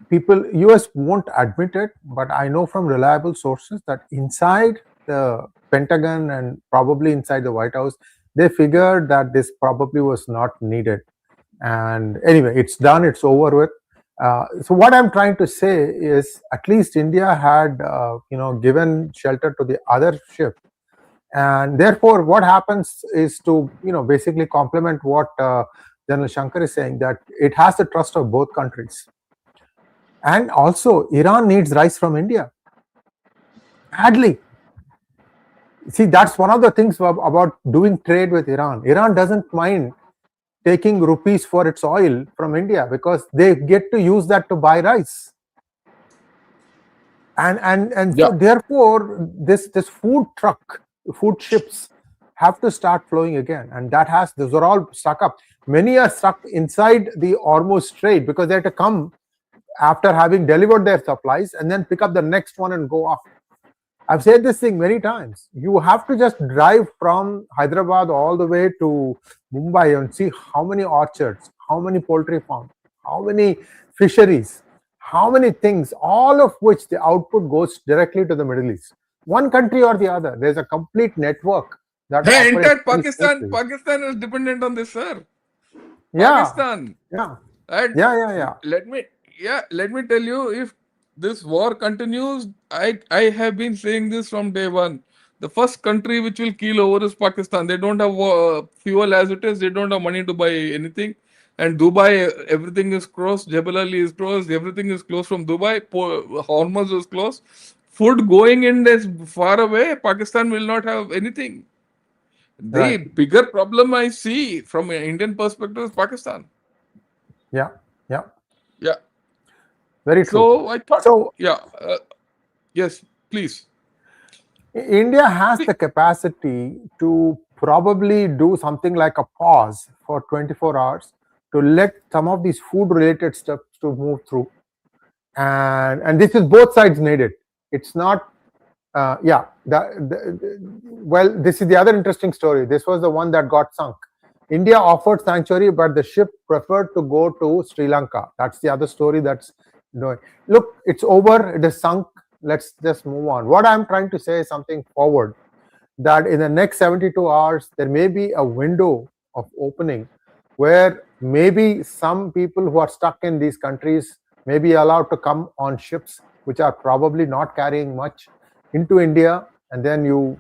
People, US won't admit it, but I know from reliable sources that inside the Pentagon and probably inside the White House, they figured that this probably was not needed. And anyway, it's done, it's over with. So what I'm trying to say is, at least India had, given shelter to the other ship, and therefore, what happens is to, basically complement what General Shankar is saying, that it has the trust of both countries. And also, Iran needs rice from India badly. See, that's one of the things about doing trade with Iran. Iran doesn't mind taking rupees for its oil from India because they get to use that to buy rice. And Yeah. so therefore, this food ships have to start flowing again. And those are all stuck up. Many are stuck inside the Hormuz Strait because they have to come after having delivered their supplies and then pick up the next one and go off. I've said this thing many times. You have to just drive from Hyderabad all the way to Mumbai and see how many orchards, how many poultry farms, how many fisheries, how many things, all of which the output goes directly to the Middle East. One country or the other. There's a complete network that Hey, operates. entire Pakistan is dependent on this, sir. Yeah. Pakistan. Yeah. And Yeah. let me tell you, if this war continues, I have been saying this from day one. The first country which will keel over is Pakistan. They don't have fuel as it is. They don't have money to buy anything. And Dubai, everything is closed. Jebel Ali is closed. Everything is closed from Dubai. Hormuz is closed. Food going in is far away. Pakistan will not have anything. The Right. bigger problem I see from an Indian perspective is Pakistan. Yeah. Yeah. Very true. So I thought, So yes, please. India has the capacity to probably do something like a pause for 24 hours to let some of these food related stuff to move through. And this is both sides needed. It's not, well, this is the other interesting story. This was the one that got sunk. India offered sanctuary, but the ship preferred to go to Sri Lanka. That's the other story that's doing. Look, it's over, it is sunk. Let's just move on. What I'm trying to say is something forward, that in the next 72 hours, there may be a window of opening where maybe some people who are stuck in these countries may be allowed to come on ships which are probably not carrying much into India, and then you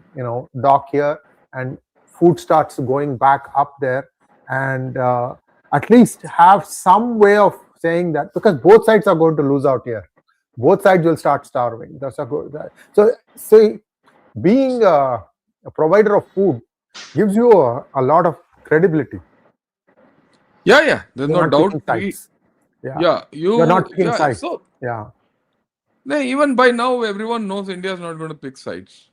dock here and food starts going back up there, and at least have some way of saying that, because both sides are going to lose out here. Both sides will start starving. That's a good. So being a provider of food gives you a lot of credibility. Yeah. There's You're no not doubt. picking sides. You're not picking sides. So, Yeah. even by now, everyone knows India is not going to pick sides.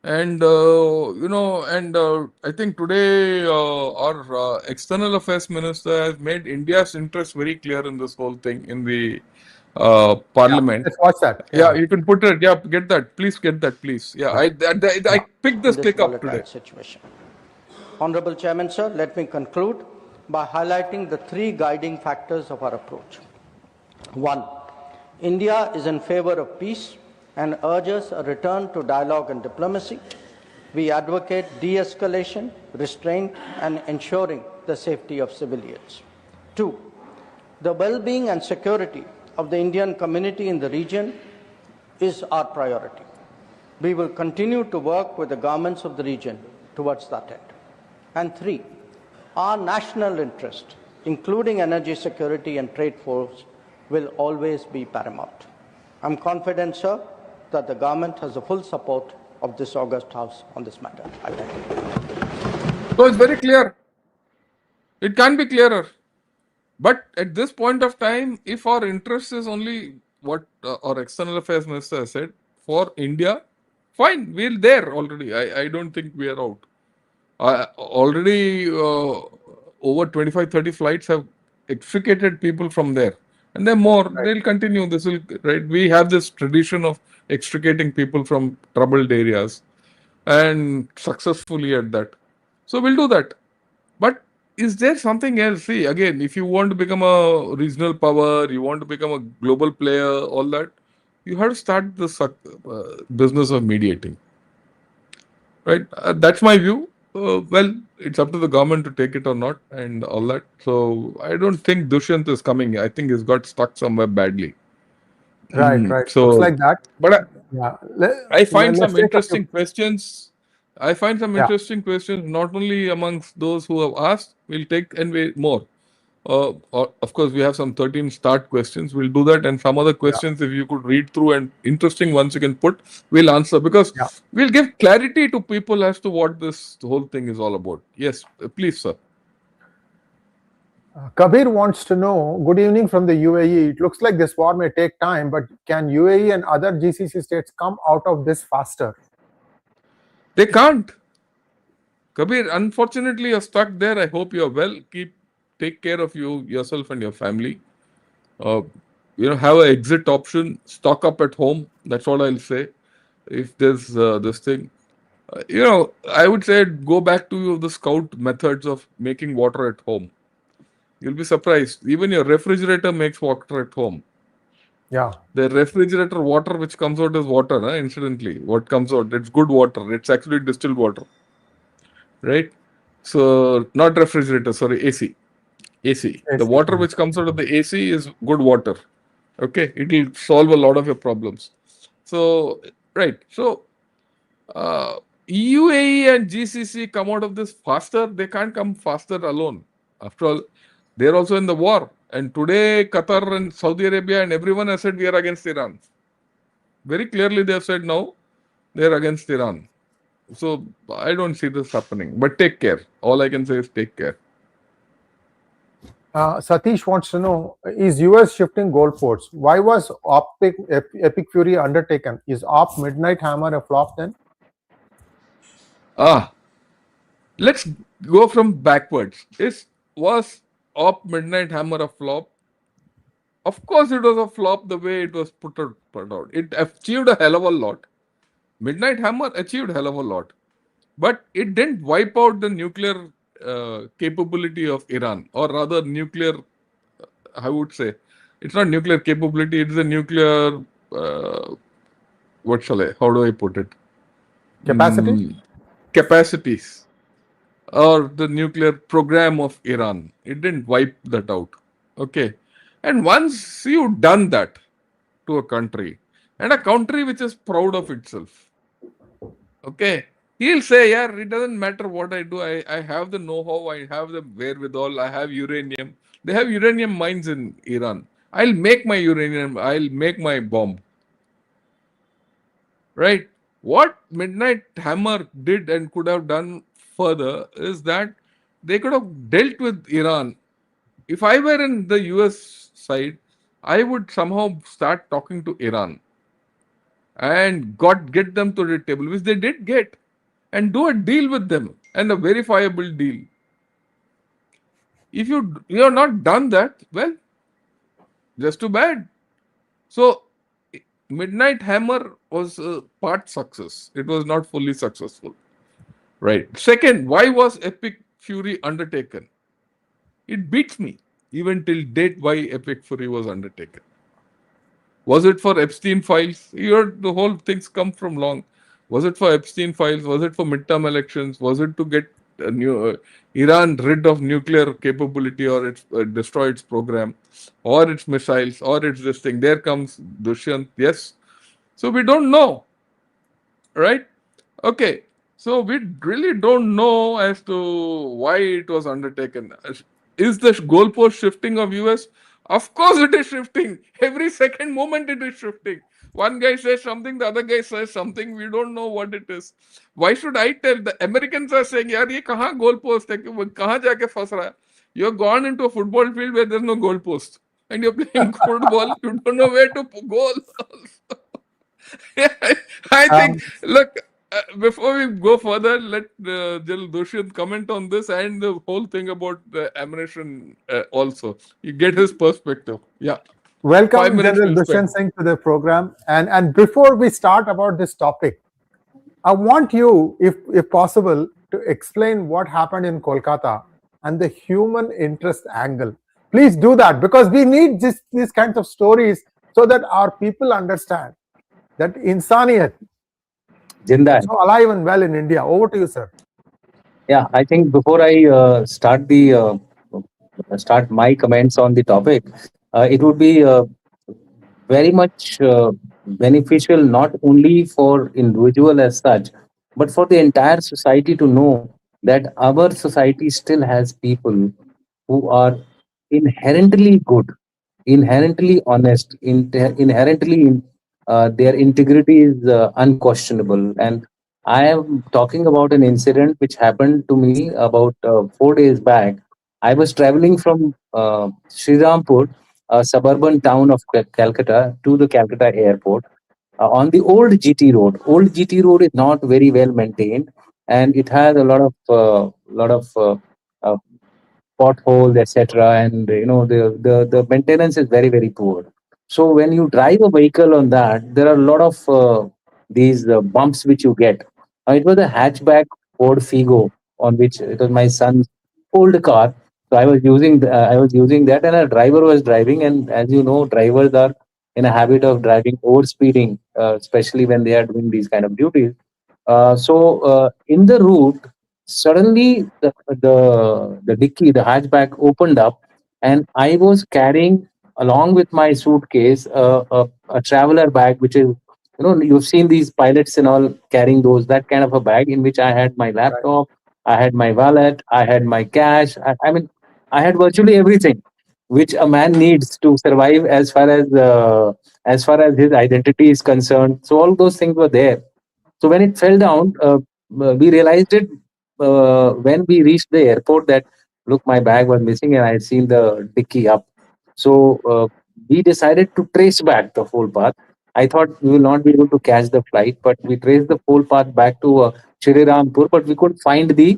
And, I think today our external affairs minister has made India's interest very clear in this whole thing in the parliament. Let's watch that. Yeah, you can put it. Yeah, get that. Please get that, please. Yeah, I picked this clip up today. Situation. Honorable Chairman, sir, let me conclude by highlighting the three guiding factors of our approach. One, India is in favor of peace and urges a return to dialogue and diplomacy. We advocate de-escalation, restraint, and ensuring the safety of civilians. Two, the well-being and security of the Indian community in the region is our priority. We will continue to work with the governments of the region towards that end. And three, our national interest, including energy security and trade flows, will always be paramount. I'm confident, sir, that the government has the full support of this august House on this matter. I thank you. So it's very clear. It can be clearer. But at this point of time, if our interest is only what our external affairs minister has said for India, fine, we're there already. I don't think we are out. Already over 25, 30 flights have extricated people from there. And then more, Right. they'll continue. This will, right? We have this tradition of extricating people from troubled areas and successfully at that. So we'll do that. But is there something else? See, again, if you want to become a regional power, you want to become a global player, all that, you have to start the business of mediating. Right? That's my view. Well, it's up to the government to take it or not and all that. So I don't think Dushyant is coming. I think he's got stuck somewhere badly. Right, right. Looks So, like that. but Yeah. I find Let's some take a few. interesting questions. I find some Yeah. interesting questions not only amongst those who have asked, we'll take and more. Of course, we have some 13 start questions. We'll do that. And some other Yeah. questions, if you could read through and interesting ones you can put, we'll answer because Yeah. we'll give clarity to people as to what this whole thing is all about. Yes, please, sir. Kabir wants to know, good evening from the UAE. It looks like this war may take time, but can UAE and other GCC states come out of this faster? They can't. Kabir, unfortunately, you're stuck there. I hope you're well. Take care of yourself and your family. Uh, have an exit option. Stock up at home. That's what I'll say. If there's this thing, I would say go back to the scout methods of making water at home. You'll be surprised. Even your refrigerator makes water at home. Yeah. The refrigerator water which comes out is water, incidentally. What comes out, it's good water. It's actually distilled water. Right? So, not refrigerator, sorry, AC. AC. The Yes. water which comes out of the AC is good water. Okay? It will solve a lot of your problems. So, right. So, UAE and GCC come out of this faster. They can't come faster alone. After all, they're also in the war. And today, Qatar and Saudi Arabia and everyone has said we are against Iran. Very clearly, they have said no, they're against Iran. So I don't see this happening. But take care. All I can say is take care. Satish wants to know, is US shifting goalposts? Why was Epic Fury undertaken? Is Op Midnight Hammer a flop then? Let's go from backwards. Was Op Midnight Hammer a flop? Of course, it was a flop the way it was put out. It achieved a hell of a lot. Midnight Hammer achieved a hell of a lot. But it didn't wipe out the nuclear capability of Iran, or rather, nuclear, I would say. It's not nuclear capability, it's a nuclear, how do I put it? Capacity? Capacities, or the nuclear program of Iran. It didn't wipe that out. Okay. And once you've done that to a country, and a country which is proud of itself, okay, he'll say, yeah, it doesn't matter what I do. I have the know-how, I have the wherewithal, I have uranium. They have uranium mines in Iran. I'll make my uranium, I'll make my bomb. Right? What Midnight Hammer did and could have done further is that they could have dealt with Iran. If I were in the US side, I would somehow start talking to Iran and get them to the table, which they did get, and do a deal with them, and a verifiable deal. If you have not done that, well, just too bad. So Midnight Hammer was a part success. It was not fully successful. Right. Second, why was Epic Fury undertaken? It beats me even till date why Epic Fury was undertaken. Was it for Epstein files? You heard the whole things come from long. Was it for Epstein files? Was it for midterm elections? Was it to get Iran rid of nuclear capability, or destroy its program, or its missiles, or its this thing? There comes Dushyant. Yes. So we don't know. Right? Okay. So we really don't know as to why it was undertaken. Is the goalpost shifting of US? Of course, it is shifting. Every second moment, it is shifting. One guy says something, the other guy says something. We don't know what it is. Why should I tell? The Americans are saying, "यार ये कहाँ goal post है? कहाँ जाके फंस रहा है?" You have gone into a football field where there's no goal post, and you're playing football. You don't know where to goal. I think. Um, Look, before we go further, let Jal Dushyant comment on this and the whole thing about the ammunition also. You get his perspective. Yeah. 5 Welcome, minutes General we'll Dushyant spend. Singh, to the program. And before we start about this topic, I want you, if possible, to explain what happened in Kolkata and the human interest angle. Please do that, because we need these kinds of stories so that our people understand that insaniyat Jinda hai. is so alive and well in India. Over to you, sir. Yeah, I think before I start my comments on the topic, it would be very much beneficial not only for individual as such, but for the entire society to know that our society still has people who are inherently good, inherently honest, inherently their integrity is unquestionable. And I am talking about an incident which happened to me about 4 days back. I was traveling from Srirampur, a suburban town of Calcutta, to the Calcutta airport on the old GT road. Old GT road is not very well maintained, and it has a lot of uh, potholes, etc. And the maintenance is very very poor. So when you drive a vehicle on that, there are a lot of these bumps which you get. It was a hatchback Ford Figo on which it was my son's old car. So I was using that, and a driver was driving. And as you know, drivers are in a habit of driving over speeding, especially when they are doing these kind of duties. So in the route, suddenly the dicky, the hatchback opened up, and I was carrying along with my suitcase a traveler bag, which is you've seen these pilots and all carrying those that kind of a bag in which I had my Right. laptop, I had my wallet, I had my cash. I mean, I had virtually everything which a man needs to survive as far as his identity is concerned. So all those things were there. So when it fell down, we realized it when we reached the airport that look, my bag was missing and I had seen the dicky up. So we decided to trace back the whole path. I thought we will not be able to catch the flight, but we traced the whole path back to Shirirampur, but we could find the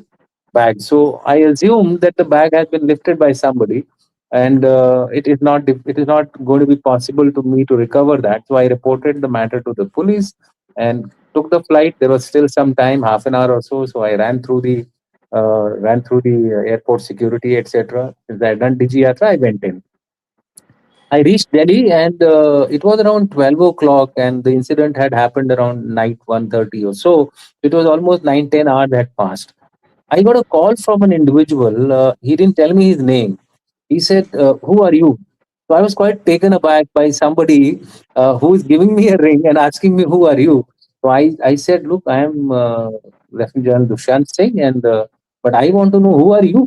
bag. So I assume that the bag has been lifted by somebody, and it is not going to be possible to me to recover that. So I reported the matter to the police and took the flight. There was still some time, half an hour or so. So I ran through the airport security, etc. Since I had done Digi I went in. I reached Delhi, and it was around 12 o'clock, and the incident had happened around night 1:30 or so. It was almost 9-10 hours had passed. I got a call from an individual. He didn't tell me his name. He said, "Who are you?" So I was quite taken aback by somebody who is giving me a ring and asking me, "Who are you?" So I said, "Look, I am Lieutenant General Dushyant Singh, and but I want to know who are you."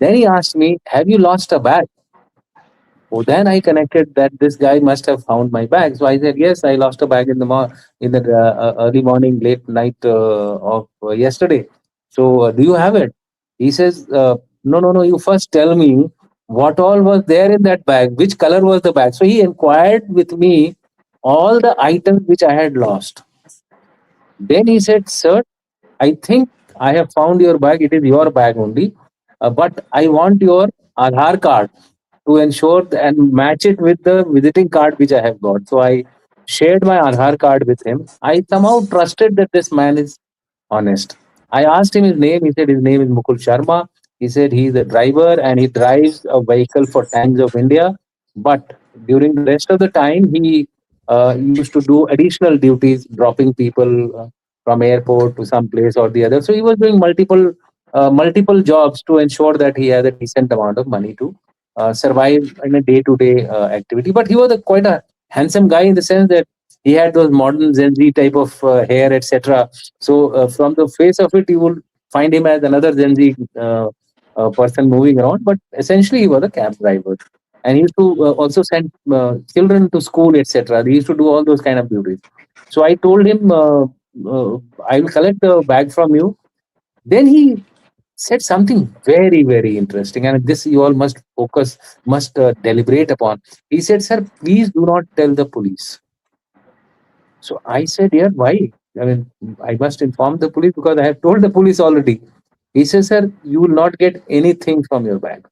Then he asked me, "Have you lost a bag?" Oh, then I connected that this guy must have found my bag. So I said, "Yes, I lost a bag in the early morning, late night of yesterday. So do you have it?" He says, "No, no, no. You first tell me what all was there in that bag. Which color was the bag?" So he inquired with me all the items which I had lost. Then he said, "Sir, I think I have found your bag. It is your bag only. But I want your Aadhaar card to ensure and match it with the visiting card which I have got." So I shared my Aadhaar card with him. I somehow trusted that this man is honest. I asked him his name. He said his name is Mukul Sharma. He said he is a driver and he drives a vehicle for Times of India. But during the rest of the time, he used to do additional duties, dropping people from airport to some place or the other. So he was doing multiple jobs to ensure that he has a decent amount of money to survive in a day-to-day activity. But he was quite a handsome guy in the sense that he had those modern Gen Z type of hair, etc. So from the face of it, you will find him as another Gen Z person moving around, but essentially he was a cab driver. And he used to also send children to school, etc. He used to do all those kind of duties. So I told him, I will collect the bag from you. Then he said something very, very interesting, and this you all must focus, must deliberate upon. He said, "Sir, please do not tell the police." So I said, "Yeah, why? I mean, I must inform the police because I have told the police already." He says, "Sir, you will not get anything from your bag.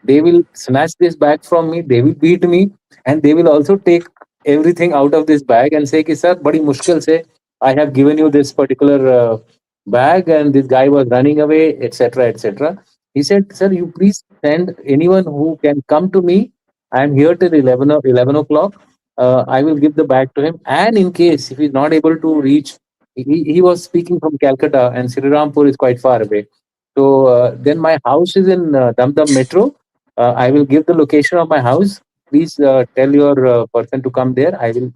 They will snatch this bag from me, they will beat me, and they will also take everything out of this bag and say, Ki, sir, badi mushkil se, I have given you this particular bag and this guy was running away, etc., etc." He said, "Sir, you please send anyone who can come to me. I am here till 11 o'clock. I will give the bag to him. And in case if he's not able to reach, he was speaking from Calcutta and Sri Rampur is quite far away. So then my house is in Dum Dum Metro. I will give the location of my house. Please tell your person to come there. I will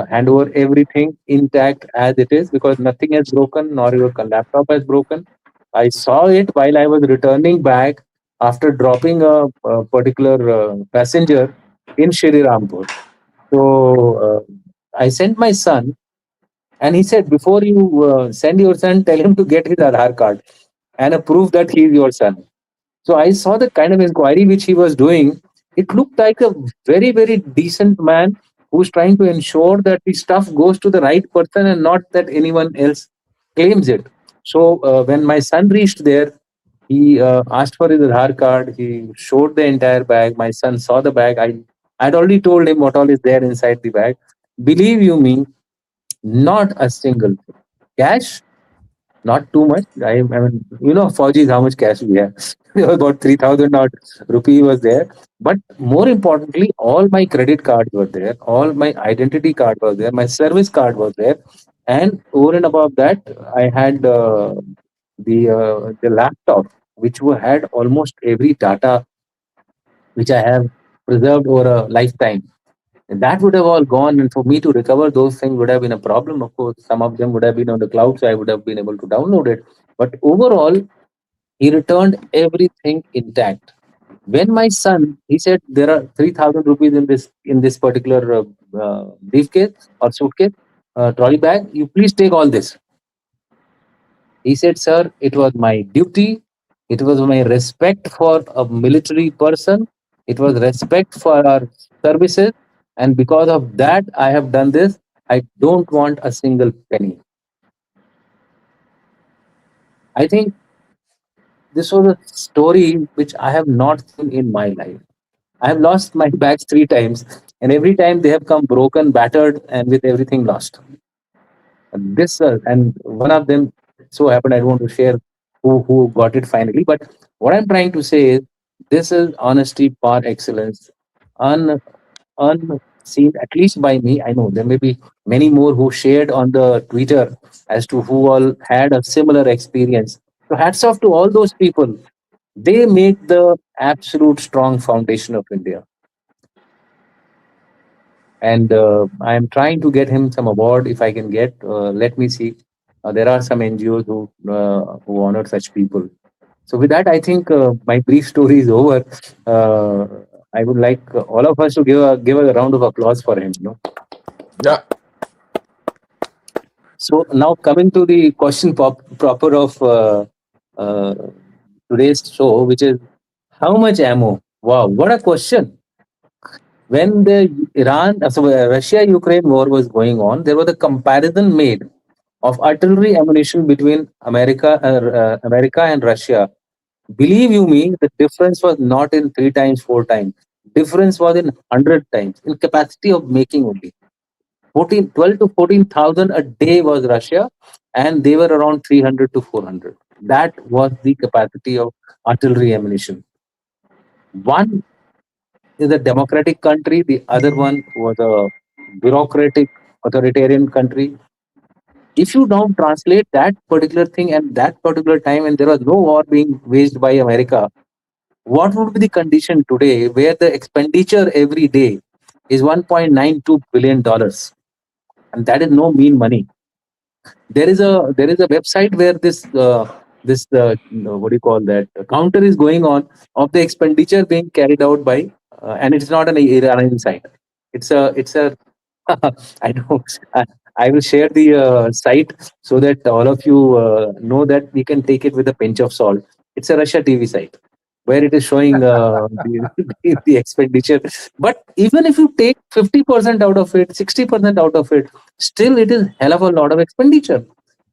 hand over everything intact as it is because nothing has broken, nor your laptop has broken. I saw it while I was returning back after dropping a particular passenger in Shri Rampur. So I sent my son, and he said, before you send your son, tell him to get his Aadhaar card and a proof that he is your son. So I saw the kind of inquiry which he was doing. It looked like a very, very decent man who's trying to ensure that the stuff goes to the right person and not that anyone else claims it. So when my son reached there, he asked for his Aadhaar card. He showed the entire bag. My son saw the bag. I'd already told him what all is there inside the bag. Believe you me, not a single thing. Cash, not too much. I mean, Fauji is how much cash we have. There was about 3,000 odd rupee was there. But more importantly, all my credit cards were there. All my identity card was there. My service card was there. And over and above that, I had the laptop, which had almost every data which I have preserved over a lifetime. And that would have all gone, and for me to recover those things would have been a problem. Of course, some of them would have been on the cloud, so I would have been able to download it. But overall, he returned everything intact. When my son, he said there are 3,000 rupees in this particular briefcase or suitcase, trolley bag. You please take all this. He said, "Sir, it was my duty. It was my respect for a military person. It was respect for our services. And because of that, I have done this. I don't want a single penny." I think this was a story which I have not seen in my life. I have lost my bags 3 times, and every time they have come broken, battered, and with everything lost. This and one of them so happened. I don't want to share who got it finally, but what I'm trying to say is this is honesty par excellence, un unseen at least by me. I know there may be many more who shared on the Twitter as to who all had a similar experience. So hats off to all those people. They make the absolute strong foundation of India. And I am trying to get him some award if I can get. Let me see. There are some NGOs who honor such people. So with that, I think my brief story is over. Uh, I would like all of us to give a round of applause for him. Yeah. So now coming to the question proper of uh, today's show, which is how much ammo? Wow, what a question! When the Russia-Ukraine war was going on, there was a comparison made of artillery ammunition between America and Russia. Believe you me, the difference was not in 3 times, 4 times. Difference was in 100 times in capacity of making only. 12 to 14,000 a day was Russia, and they were around 300 to 400. That was the capacity of artillery ammunition. One is a democratic country, the other one was a bureaucratic authoritarian country. If you now translate that particular thing and that particular time, and there was no war being waged by America, what would be the condition today where the expenditure every day is $1.92 billion? And that is no mean money. There is a website where this this what do you call that, counter is going on of the expenditure being carried out by, and it's not an Iranian site. It's a I know. I, I will share the site so that all of you know that we can take it with a pinch of salt. It's a Russia TV site where it is showing the expenditure. But even if you take 50% out of it, 60% out of it, still it is hell of a lot of expenditure.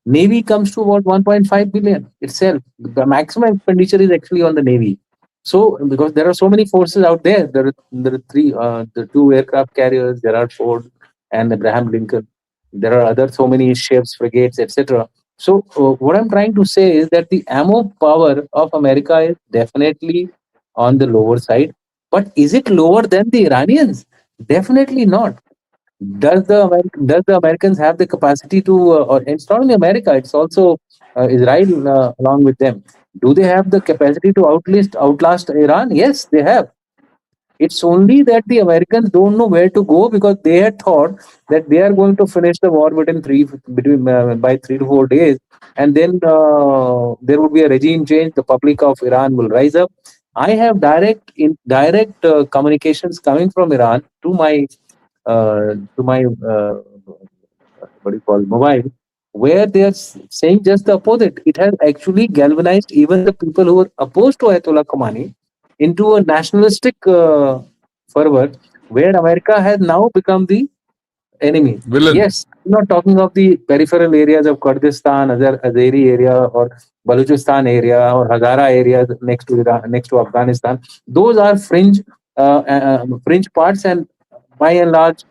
Navy comes to about 1.5 billion itself. The maximum expenditure is actually on the Navy. So, because there are so many forces out there, there are the two aircraft carriers, Gerald Ford and Abraham Lincoln. There are other so many ships, frigates, etc. So, what I'm trying to say is that the ammo power of America is definitely on the lower side. But is it lower than the Iranians? Definitely not. Does the Americans have the capacity to, or it's not only America, it's also Israel along with them. Do they have the capacity to outlast Iran? Yes, they have. It's only that the Americans don't know where to go because they had thought that they are going to finish the war between by 3 to 4 days, and then there would be a regime change. The public of Iran will rise up. I have direct communications coming from Iran to my what do you call mobile, where they are saying just the opposite. It has actually galvanized even the people who were opposed to Ayatollah Khomeini into a nationalistic fervor, where America has now become the enemy. Villain. Yes, I'm not talking of the peripheral areas of Kurdistan, Azeri area, or Balochistan area, or Hazara areas next to next to Afghanistan. Those are fringe parts, and by and large,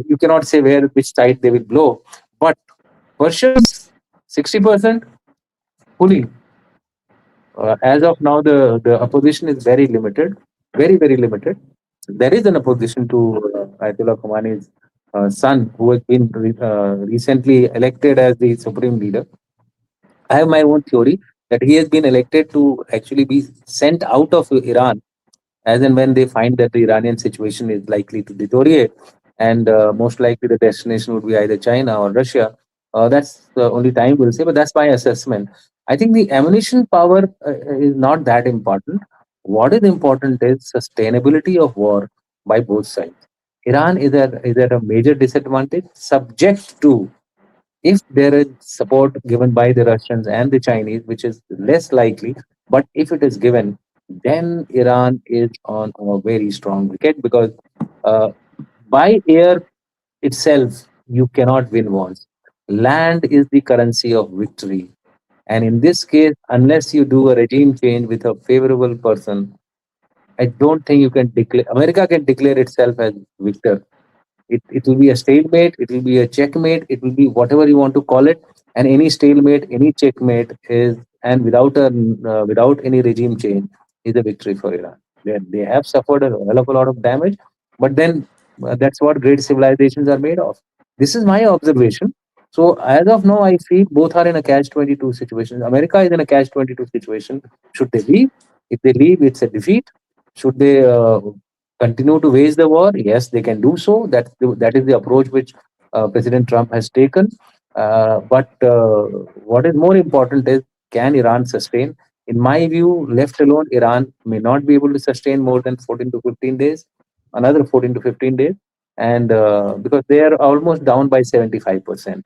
you cannot say which side they will blow. But Persians, 60% fully. As of now, the opposition is very limited, very limited. There is an opposition to Ayatollah Khomeini's son, who has been recently elected as the supreme leader. I have my own theory that he has been elected to actually be sent out of Iran as and when they find that the Iranian situation is likely to deteriorate, and most likely the destination would be either China or Russia. That's the only time we'll say, but that's my assessment. I think the ammunition power is not that important. What is important is sustainability of war by both sides. Iran is at a major disadvantage, subject to, if there is support given by the Russians and the Chinese, which is less likely, but if it is given, then Iran is on a very strong wicket, because uh, by air itself, you cannot win wars. Land is the currency of victory. And in this case, unless you do a regime change with a favorable person, I don't think you can declare, America can declare itself as victor. It will be a stalemate, it will be a checkmate, it will be whatever you want to call it. And any stalemate, any checkmate is, and without any regime change, is a victory for Iran. They have suffered a hell of a lot of damage, but then that's what great civilizations are made of. This is my observation. So as of now, I feel both are in a catch-22 situation. America is in a catch-22 situation. Should they leave? If they leave, it's a defeat. Should they continue to wage the war? Yes, they can do so. That is the approach which President Trump has taken. But what is more important is, can Iran sustain? In my view, left alone, Iran may not be able to sustain more than 14 to 15 days, another 14 to 15 days, and because they are almost down by 75%,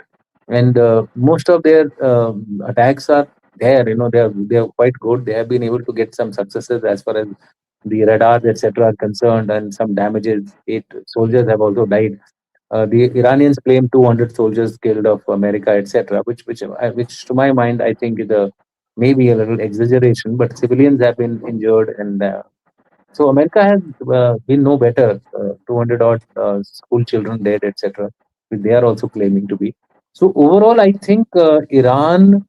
and most of their attacks are there. They are quite good. They have been able to get some successes as far as the radars, etc., are concerned, and some damages. 8 soldiers have also died. The Iranians claim 200 soldiers killed of America, etc., which to my mind, I think is a maybe a little exaggeration. But civilians have been injured, and so America has been no better. 200 odd school children dead, etc. They are also claiming to be. So overall, I think Iran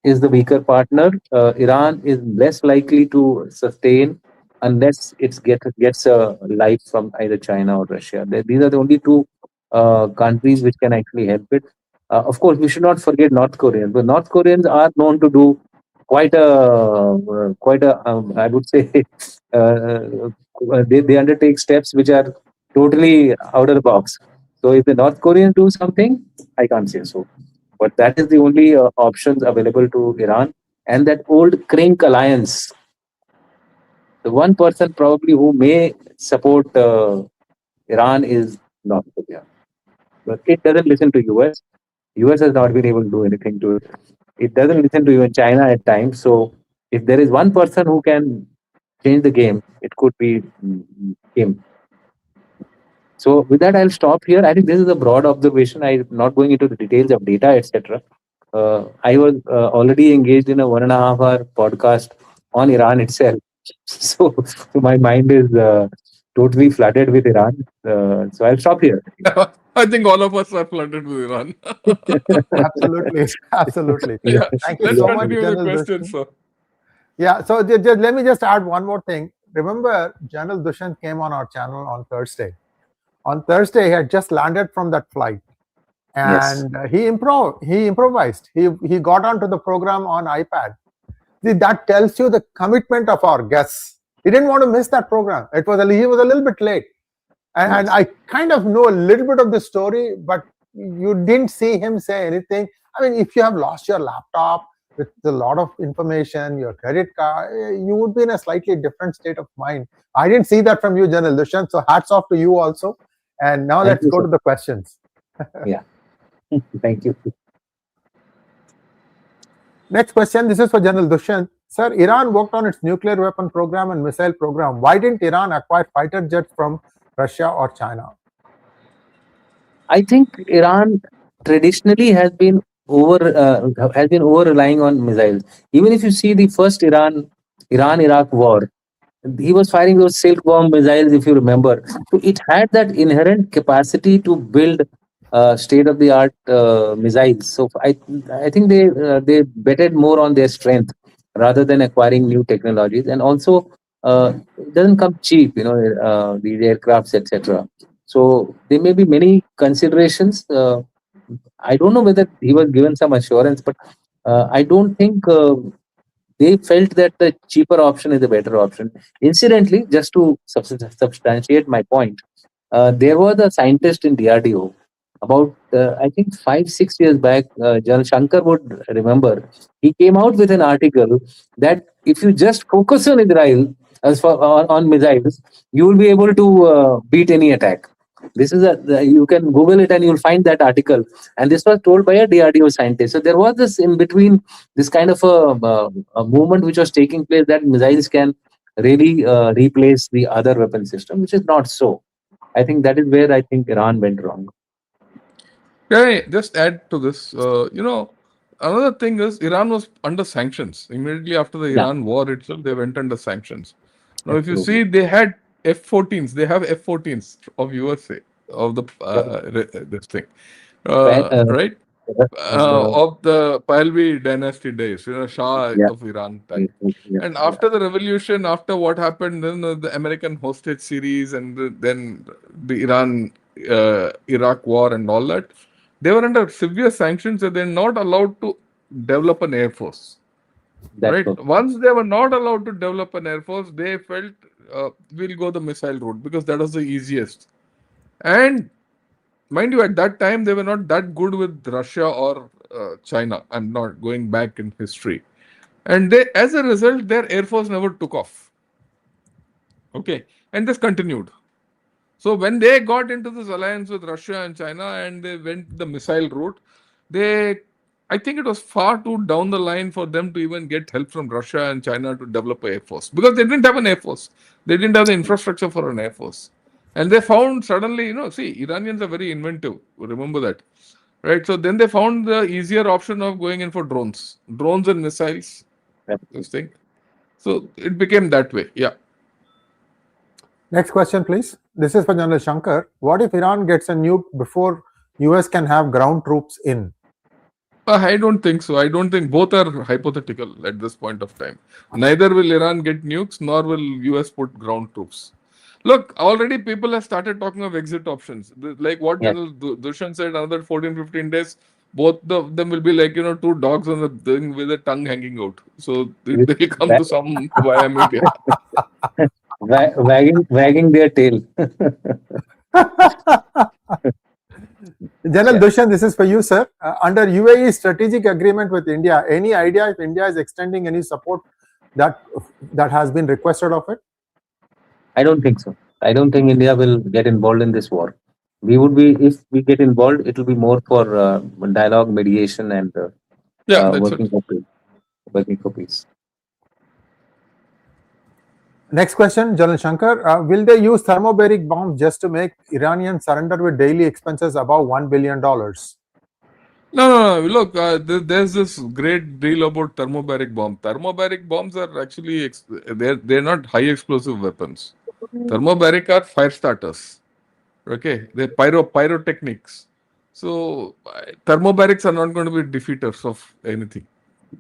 is the weaker partner. Iran is less likely to sustain unless gets a life from either China or Russia. These are the only two countries which can actually help it. Of course, we should not forget North Koreans. But North Koreans are known to do quite a I would say they undertake steps which are totally out of the box. So if the North Koreans do something, I can't say so. But that is the only options available to Iran. and that old Crink alliance. The one person probably who may support Iran is North Korea, but it doesn't listen to US. US has not been able to do anything to it. It doesn't listen to even China at times. So if there is one person who can change the game, it could be him. So with that, I'll stop here. I think this is a broad observation. I'm not going into the details of data, etc. I was already engaged in a 1.5 hour podcast on Iran itself. So my mind is totally flooded with Iran. So I'll stop here. I think all of us are flooded with Iran. Absolutely, absolutely. Yeah, Thank you let's so much, continue with the General questions, Dushan. sir. Yeah, so let me just add one more thing. Remember, General Dushan came on our channel on Thursday. On Thursday, he had just landed from that flight, Yes. and he improvised. He got onto the program on iPad. See, that tells you the commitment of our guests. He didn't want to miss that program. He was a little bit late, and I kind of know a little bit of the story, but you didn't see him say anything. I mean, if you have lost your laptop with a lot of information, your credit card, you would be in a slightly different state of mind. I didn't see that from you, General Dushan. So hats off to you also. And now let's go to the questions. Yeah. Thank you. Next question. This is for General Dushan. Sir, Iran worked on its nuclear weapon program and missile program. Why didn't Iran acquire fighter jets from Russia or China? I think Iran traditionally has been over relying on missiles. Even if you see the first Iran-Iraq war, he was firing those silk bomb missiles, if you remember. So it had that inherent capacity to build state-of-the-art missiles. So I think they betted more on their strength rather than acquiring new technologies. And also, it doesn't come cheap, these aircrafts, etc. So there may be many considerations. I don't know whether he was given some assurance, but I don't think they felt that the cheaper option is the better option. Incidentally, just to substantiate my point, there was a scientist in DRDO about, I think, 5-6 years back. General Shankar would remember. He came out with an article that if you just focus on Israel on missiles, you will be able to beat any attack. This is you can Google it and you'll find that article. And this was told by a DRDO scientist. So there was this in between, this kind of a movement which was taking place that missiles can really replace the other weapon system, which is not so. I think that is where I think Iran went wrong. Can I just add to this? Another thing is Iran was under sanctions. Immediately after the Iran war itself, they went under sanctions. Now, if you see, they had F-14s. They have F-14s of USA, of the this thing, right? Of the Pahlavi dynasty days, Shah of Iran time. And after the revolution, after what happened, then the American hostage series, and then the Iran-Iraq war and all that, they were under severe sanctions, and they're not allowed to develop an air force. Right? Once they were not allowed to develop an air force, they felt we'll go the missile route because that was the easiest. And mind you, at that time, they were not that good with Russia or China. I'm not going back in history. And they, as a result, their air force never took off. Okay. And this continued. So when they got into this alliance with Russia and China and they went the missile route, I think it was far too down the line for them to even get help from Russia and China to develop an air force because they didn't have an air force. They didn't have the infrastructure for an air force. And they found suddenly, see, Iranians are very inventive. Remember that. Right? So then they found the easier option of going in for drones and missiles. This thing. So it became that way. Yeah. Next question, please. This is for General Shankar. What if Iran gets a nuke before US can have ground troops in? I don't think so. I don't think both are hypothetical at this point of time. Neither will Iran get nukes, nor will US put ground troops. Look, already people have started talking of exit options. Like what General Dushan said, another 14-15 days, both of them will be like, two dogs on the thing with a tongue hanging out. So they come to some via media. Wagging their tail. General Yeah. Dushan, this is for you, sir. Under UAE strategic agreement with India, any idea if India is extending any support that has been requested of it? I don't think so. I don't think India will get involved in this war. We would be, if we get involved, it will be more for dialogue, mediation, and Yeah, that's it. working for peace. Working for peace. Next question, General Shankar. Will they use thermobaric bombs just to make Iranians surrender with daily expenses above $1 billion? No. Look, there's this great deal about thermobaric bomb. Thermobaric bombs are actually they're not high explosive weapons. Thermobaric are fire starters. Okay, they're pyrotechnics. So thermobarics are not going to be defeaters of anything.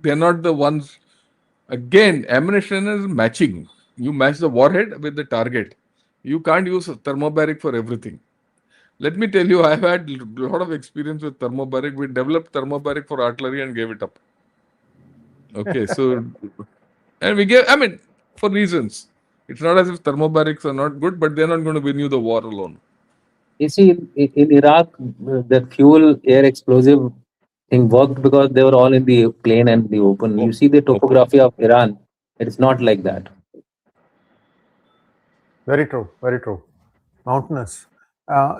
They're not the ones. Again, ammunition is matching. You match the warhead with the target. You can't use a thermobaric for everything. Let me tell you, I've had a lot of experience with thermobaric. We developed thermobaric for artillery and gave it up. Okay, so and we gave. I mean, for reasons. It's not as if thermobarics are not good, but they're not going to win you the war alone. You see, in Iraq, the fuel air explosive thing worked because they were all in the plain and the open. You see the topography of Iran, it is not like that. Very true, very true. Mountainous.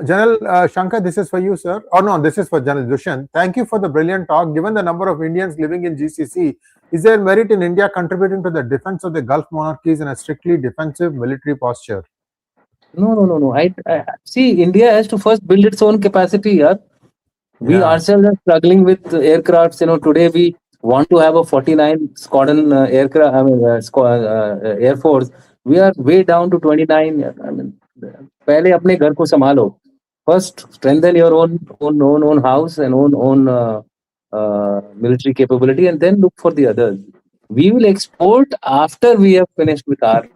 General Shankar, this is for you, sir. Or no, this is for General Dushan. Thank you for the brilliant talk. Given the number of Indians living in GCC, is there merit in India contributing to the defense of the Gulf monarchies in a strictly defensive military posture? No. I see. India has to first build its own capacity. Yeah? We Yeah. ourselves are struggling with aircrafts. Today we want to have a 49 squadron aircraft. Air Force. We are way down to 29. I mean, पहले अपने घर को संभालो. First, strengthen your own house and own military capability, and then look for the others. We will export after we have finished with our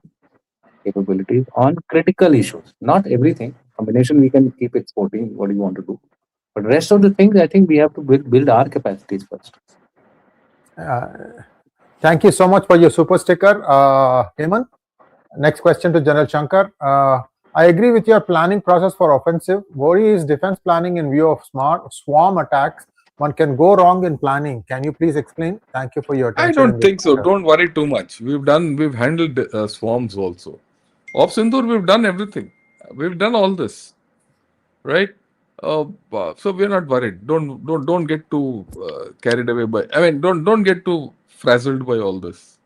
capabilities on critical issues. Not everything. Combination we can keep exporting what you want to do. But rest of the things, I think we have to build our capacities first. Thank you so much for your super sticker, Hemant. Next question to General Shankar. I agree with your planning process for offensive. Worry is defense planning in view of smart swarm attacks. One can go wrong in planning. Can you please explain? Thank you for your attention. I don't think so. Don't worry too much. We've handled swarms also. Off Sindoor, we've done everything. We've done all this, right? So we're not worried. Don't get too carried away by. I mean, don't get too frazzled by all this.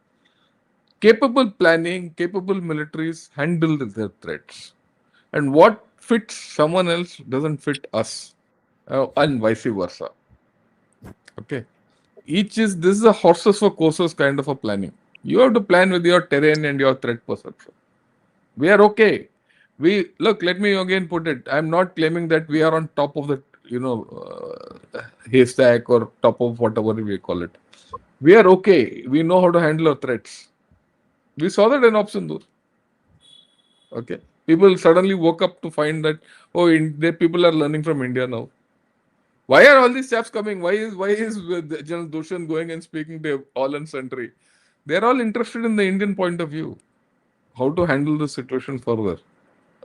Capable planning, capable militaries handle their threats, and what fits someone else doesn't fit us, and vice versa. Okay. This is a horses for courses kind of a planning. You have to plan with your terrain and your threat perception. We are okay. Let me again put it. I'm not claiming that we are on top of the, haystack or top of whatever we call it. We are okay. We know how to handle our threats. We saw that in Opsindur. Okay. People suddenly woke up to find that, the people are learning from India now. Why are all these chaps coming? Why is General Dushan going and speaking to all and sundry? They're all interested in the Indian point of view, how to handle the situation further.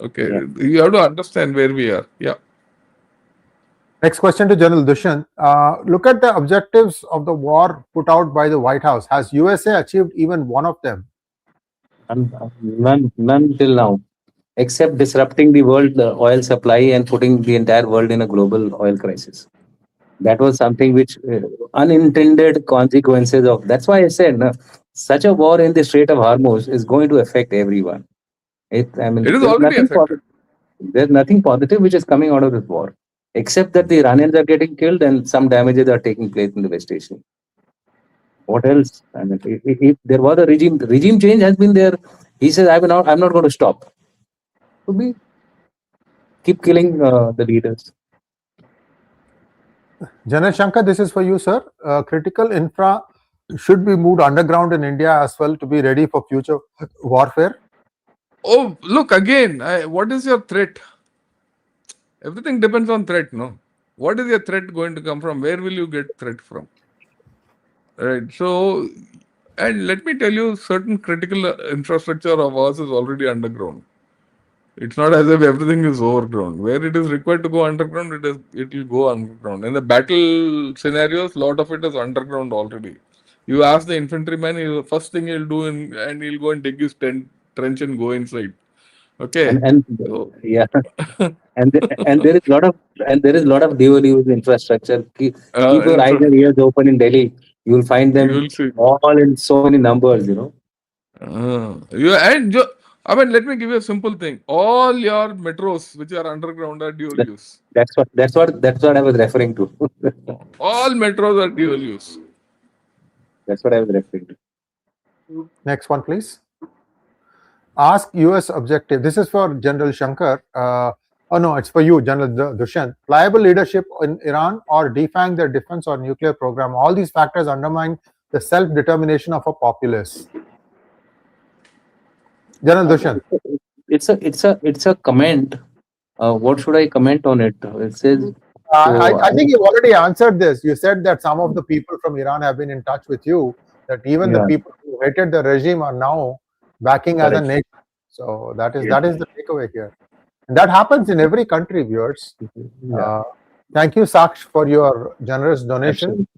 Okay, Yeah. you have to understand where we are. Yeah. Next question to General Dushan. Look at the objectives of the war put out by the White House. Has USA achieved even one of them? None till now, except disrupting the world oil supply and putting the entire world in a global oil crisis. That was something which unintended consequences of. That's why I said such a war in the Strait of Hormuz is going to affect everyone. It is already affected. There's nothing positive which is coming out of this war, except that the Iranians are getting killed and some damages are taking place in the West Asia. What else? I mean, if there was a regime, the regime change has been there. He says, I'm not going to stop. So we keep killing the leaders. General Shankar, this is for you, sir. Critical infra should be moved underground in India as well to be ready for future warfare. Oh, look again. What is your threat? Everything depends on threat, no? What is your threat going to come from? Where will you get threat from? Right. So, and let me tell you, certain critical infrastructure of ours is already underground. It's not as if everything is overground. Where it is required to go underground, it will go underground. In the battle scenarios, lot of it is underground already. You ask the infantryman, first thing he'll do, and he'll go and dig his trench and go inside. Okay. And So, yeah, and there is lot of dual use infrastructure. Keep your eyes and ears open in Delhi. You will find you them will see. all in so many numbers. I mean, let me give you a simple thing. All your metros which are underground are dual That, use. that's what I was referring to. All metros are dual use. That's what I was referring to. Next one, please. Ask US objective. This is for General Shankar. Oh no, it's for you, General Dushyant. Pliable leadership in Iran or defying their defense or nuclear program. All these factors undermine the self-determination of a populace. General Dushyant. It's a comment. What should I comment on it? It says. I think you've already answered this. You said that some of the people from Iran have been in touch with you, that even the people who hated the regime are now backing as a Correct. nation. So that is the takeaway here. And that happens in every country, viewers. Yeah. Thank you, Saksh, for your generous donation.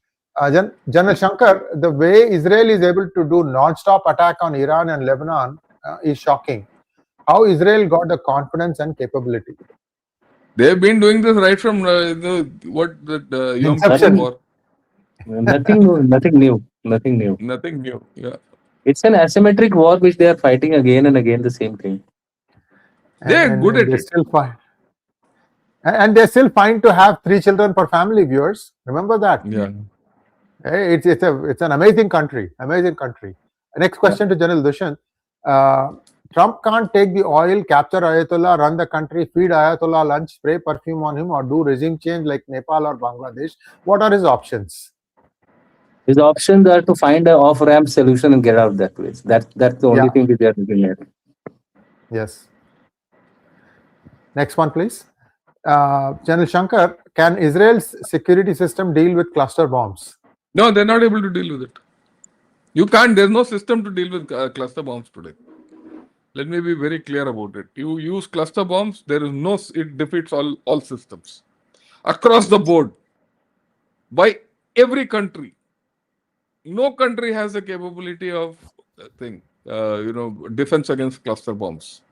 General Shankar, the way Israel is able to do non-stop attack on Iran and Lebanon is shocking. How Israel got the confidence and capability? They've been doing this right from Yom Kippur War. Nothing new. Nothing new. Nothing new. Yeah. It's an asymmetric war which they are fighting again and again the same thing. They're good at it. Still fine. And they're still fine to have 3 children per family, viewers. Remember that. Yeah. Hey, it's an amazing country. Amazing country. Next question to General Dushyant. Trump can't take the oil, capture Ayatollah, run the country, feed Ayatollah lunch, spray perfume on him, or do regime change like Nepal or Bangladesh. What are his options? His options are to find an off-ramp solution and get out of that place. That's the only thing that they are looking at. Yes. Next one, please. General Shankar, can Israel's security system deal with cluster bombs? No, they're not able to deal with it. You can't. There's no system to deal with cluster bombs today. Let me be very clear about it. You use cluster bombs, there is no. It defeats all systems across the board by every country. No country has the capability of defense against cluster bombs.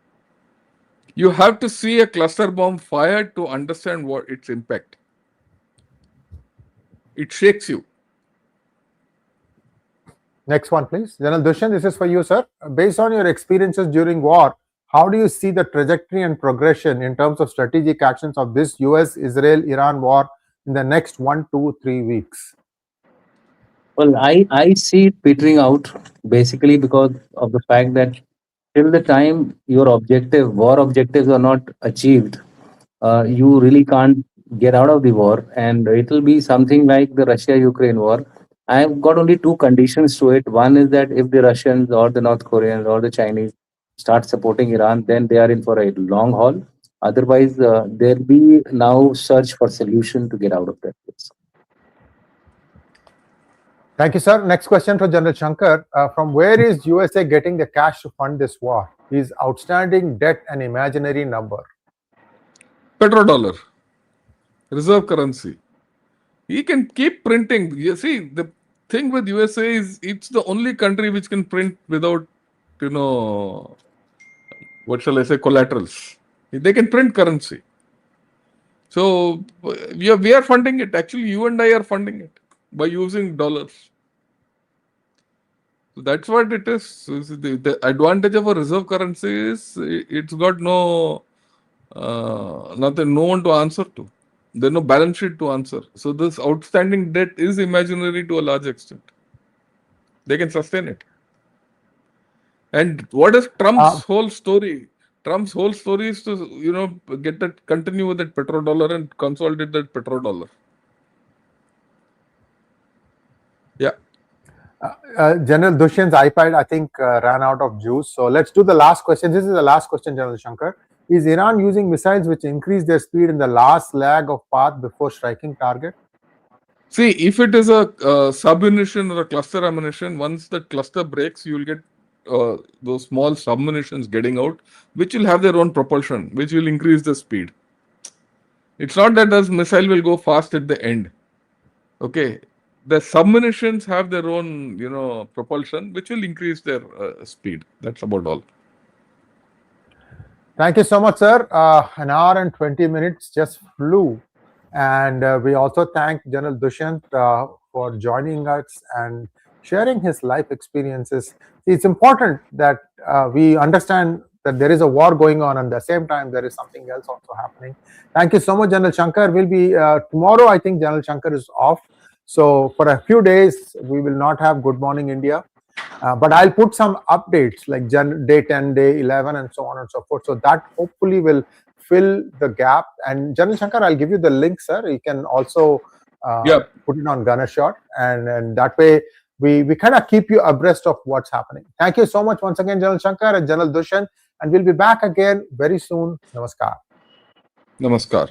You have to see a cluster bomb fired to understand what its impact. It shakes you. Next one, please. General Dushyant, this is for you, sir. Based on your experiences during war, how do you see the trajectory and progression in terms of strategic actions of this US-Israel-Iran war in the next 1, 2, 3 weeks? Well, I see it petering out basically because of the fact that till the time your war objectives are not achieved, you really can't get out of the war, and it will be something like the Russia-Ukraine war. I've got only 2 conditions to it. One is that if the Russians or the North Koreans or the Chinese start supporting Iran, then they are in for a long haul. Otherwise, there'll be now search for solution to get out of that place. Thank you, sir. Next question for General Shankar. From where is USA getting the cash to fund this war? Is outstanding debt an imaginary number? Petrodollar, reserve currency. He can keep printing. You see, the thing with USA is it's the only country which can print without, what shall I say, collaterals. They can print currency. So we are funding it. Actually, you and I are funding it by using dollars. So that's what it is. The advantage of a reserve currency is it's got no one to answer to. There's no balance sheet to answer. So this outstanding debt is imaginary to a large extent. They can sustain it. And what is Trump's whole story? Trump's whole story is to, continue with that petrodollar and consolidate that petrodollar. Yeah. General Dushyant's iPad, I think, ran out of juice. So let's do the last question. This is the last question, General Shankar. Is Iran using missiles which increase their speed in the last lag of path before striking target? See, if it is a sub-ammunition or a cluster ammunition, once the cluster breaks, you will get those small submunitions getting out, which will have their own propulsion, which will increase the speed. It's not that the missile will go fast at the end. Okay, the submunitions have their own, propulsion, which will increase their speed. That's about all. Thank you so much, sir. An hour and 20 minutes just flew. And we also thank General Dushyant for joining us and sharing his life experiences. It's important that we understand that there is a war going on, and at the same time, there is something else also happening. Thank you so much, General Shankar. We'll be tomorrow, I think General Shankar is off. So for a few days, we will not have Good Morning India. But I'll put some updates like day 10, day 11, and so on and so forth. So that hopefully will fill the gap. And General Shankar, I'll give you the link, sir. You can also put it on Gunnershot. And that way, we kind of keep you abreast of what's happening. Thank you so much once again, General Shankar and General Dushyant. And we'll be back again very soon. Namaskar. Namaskar.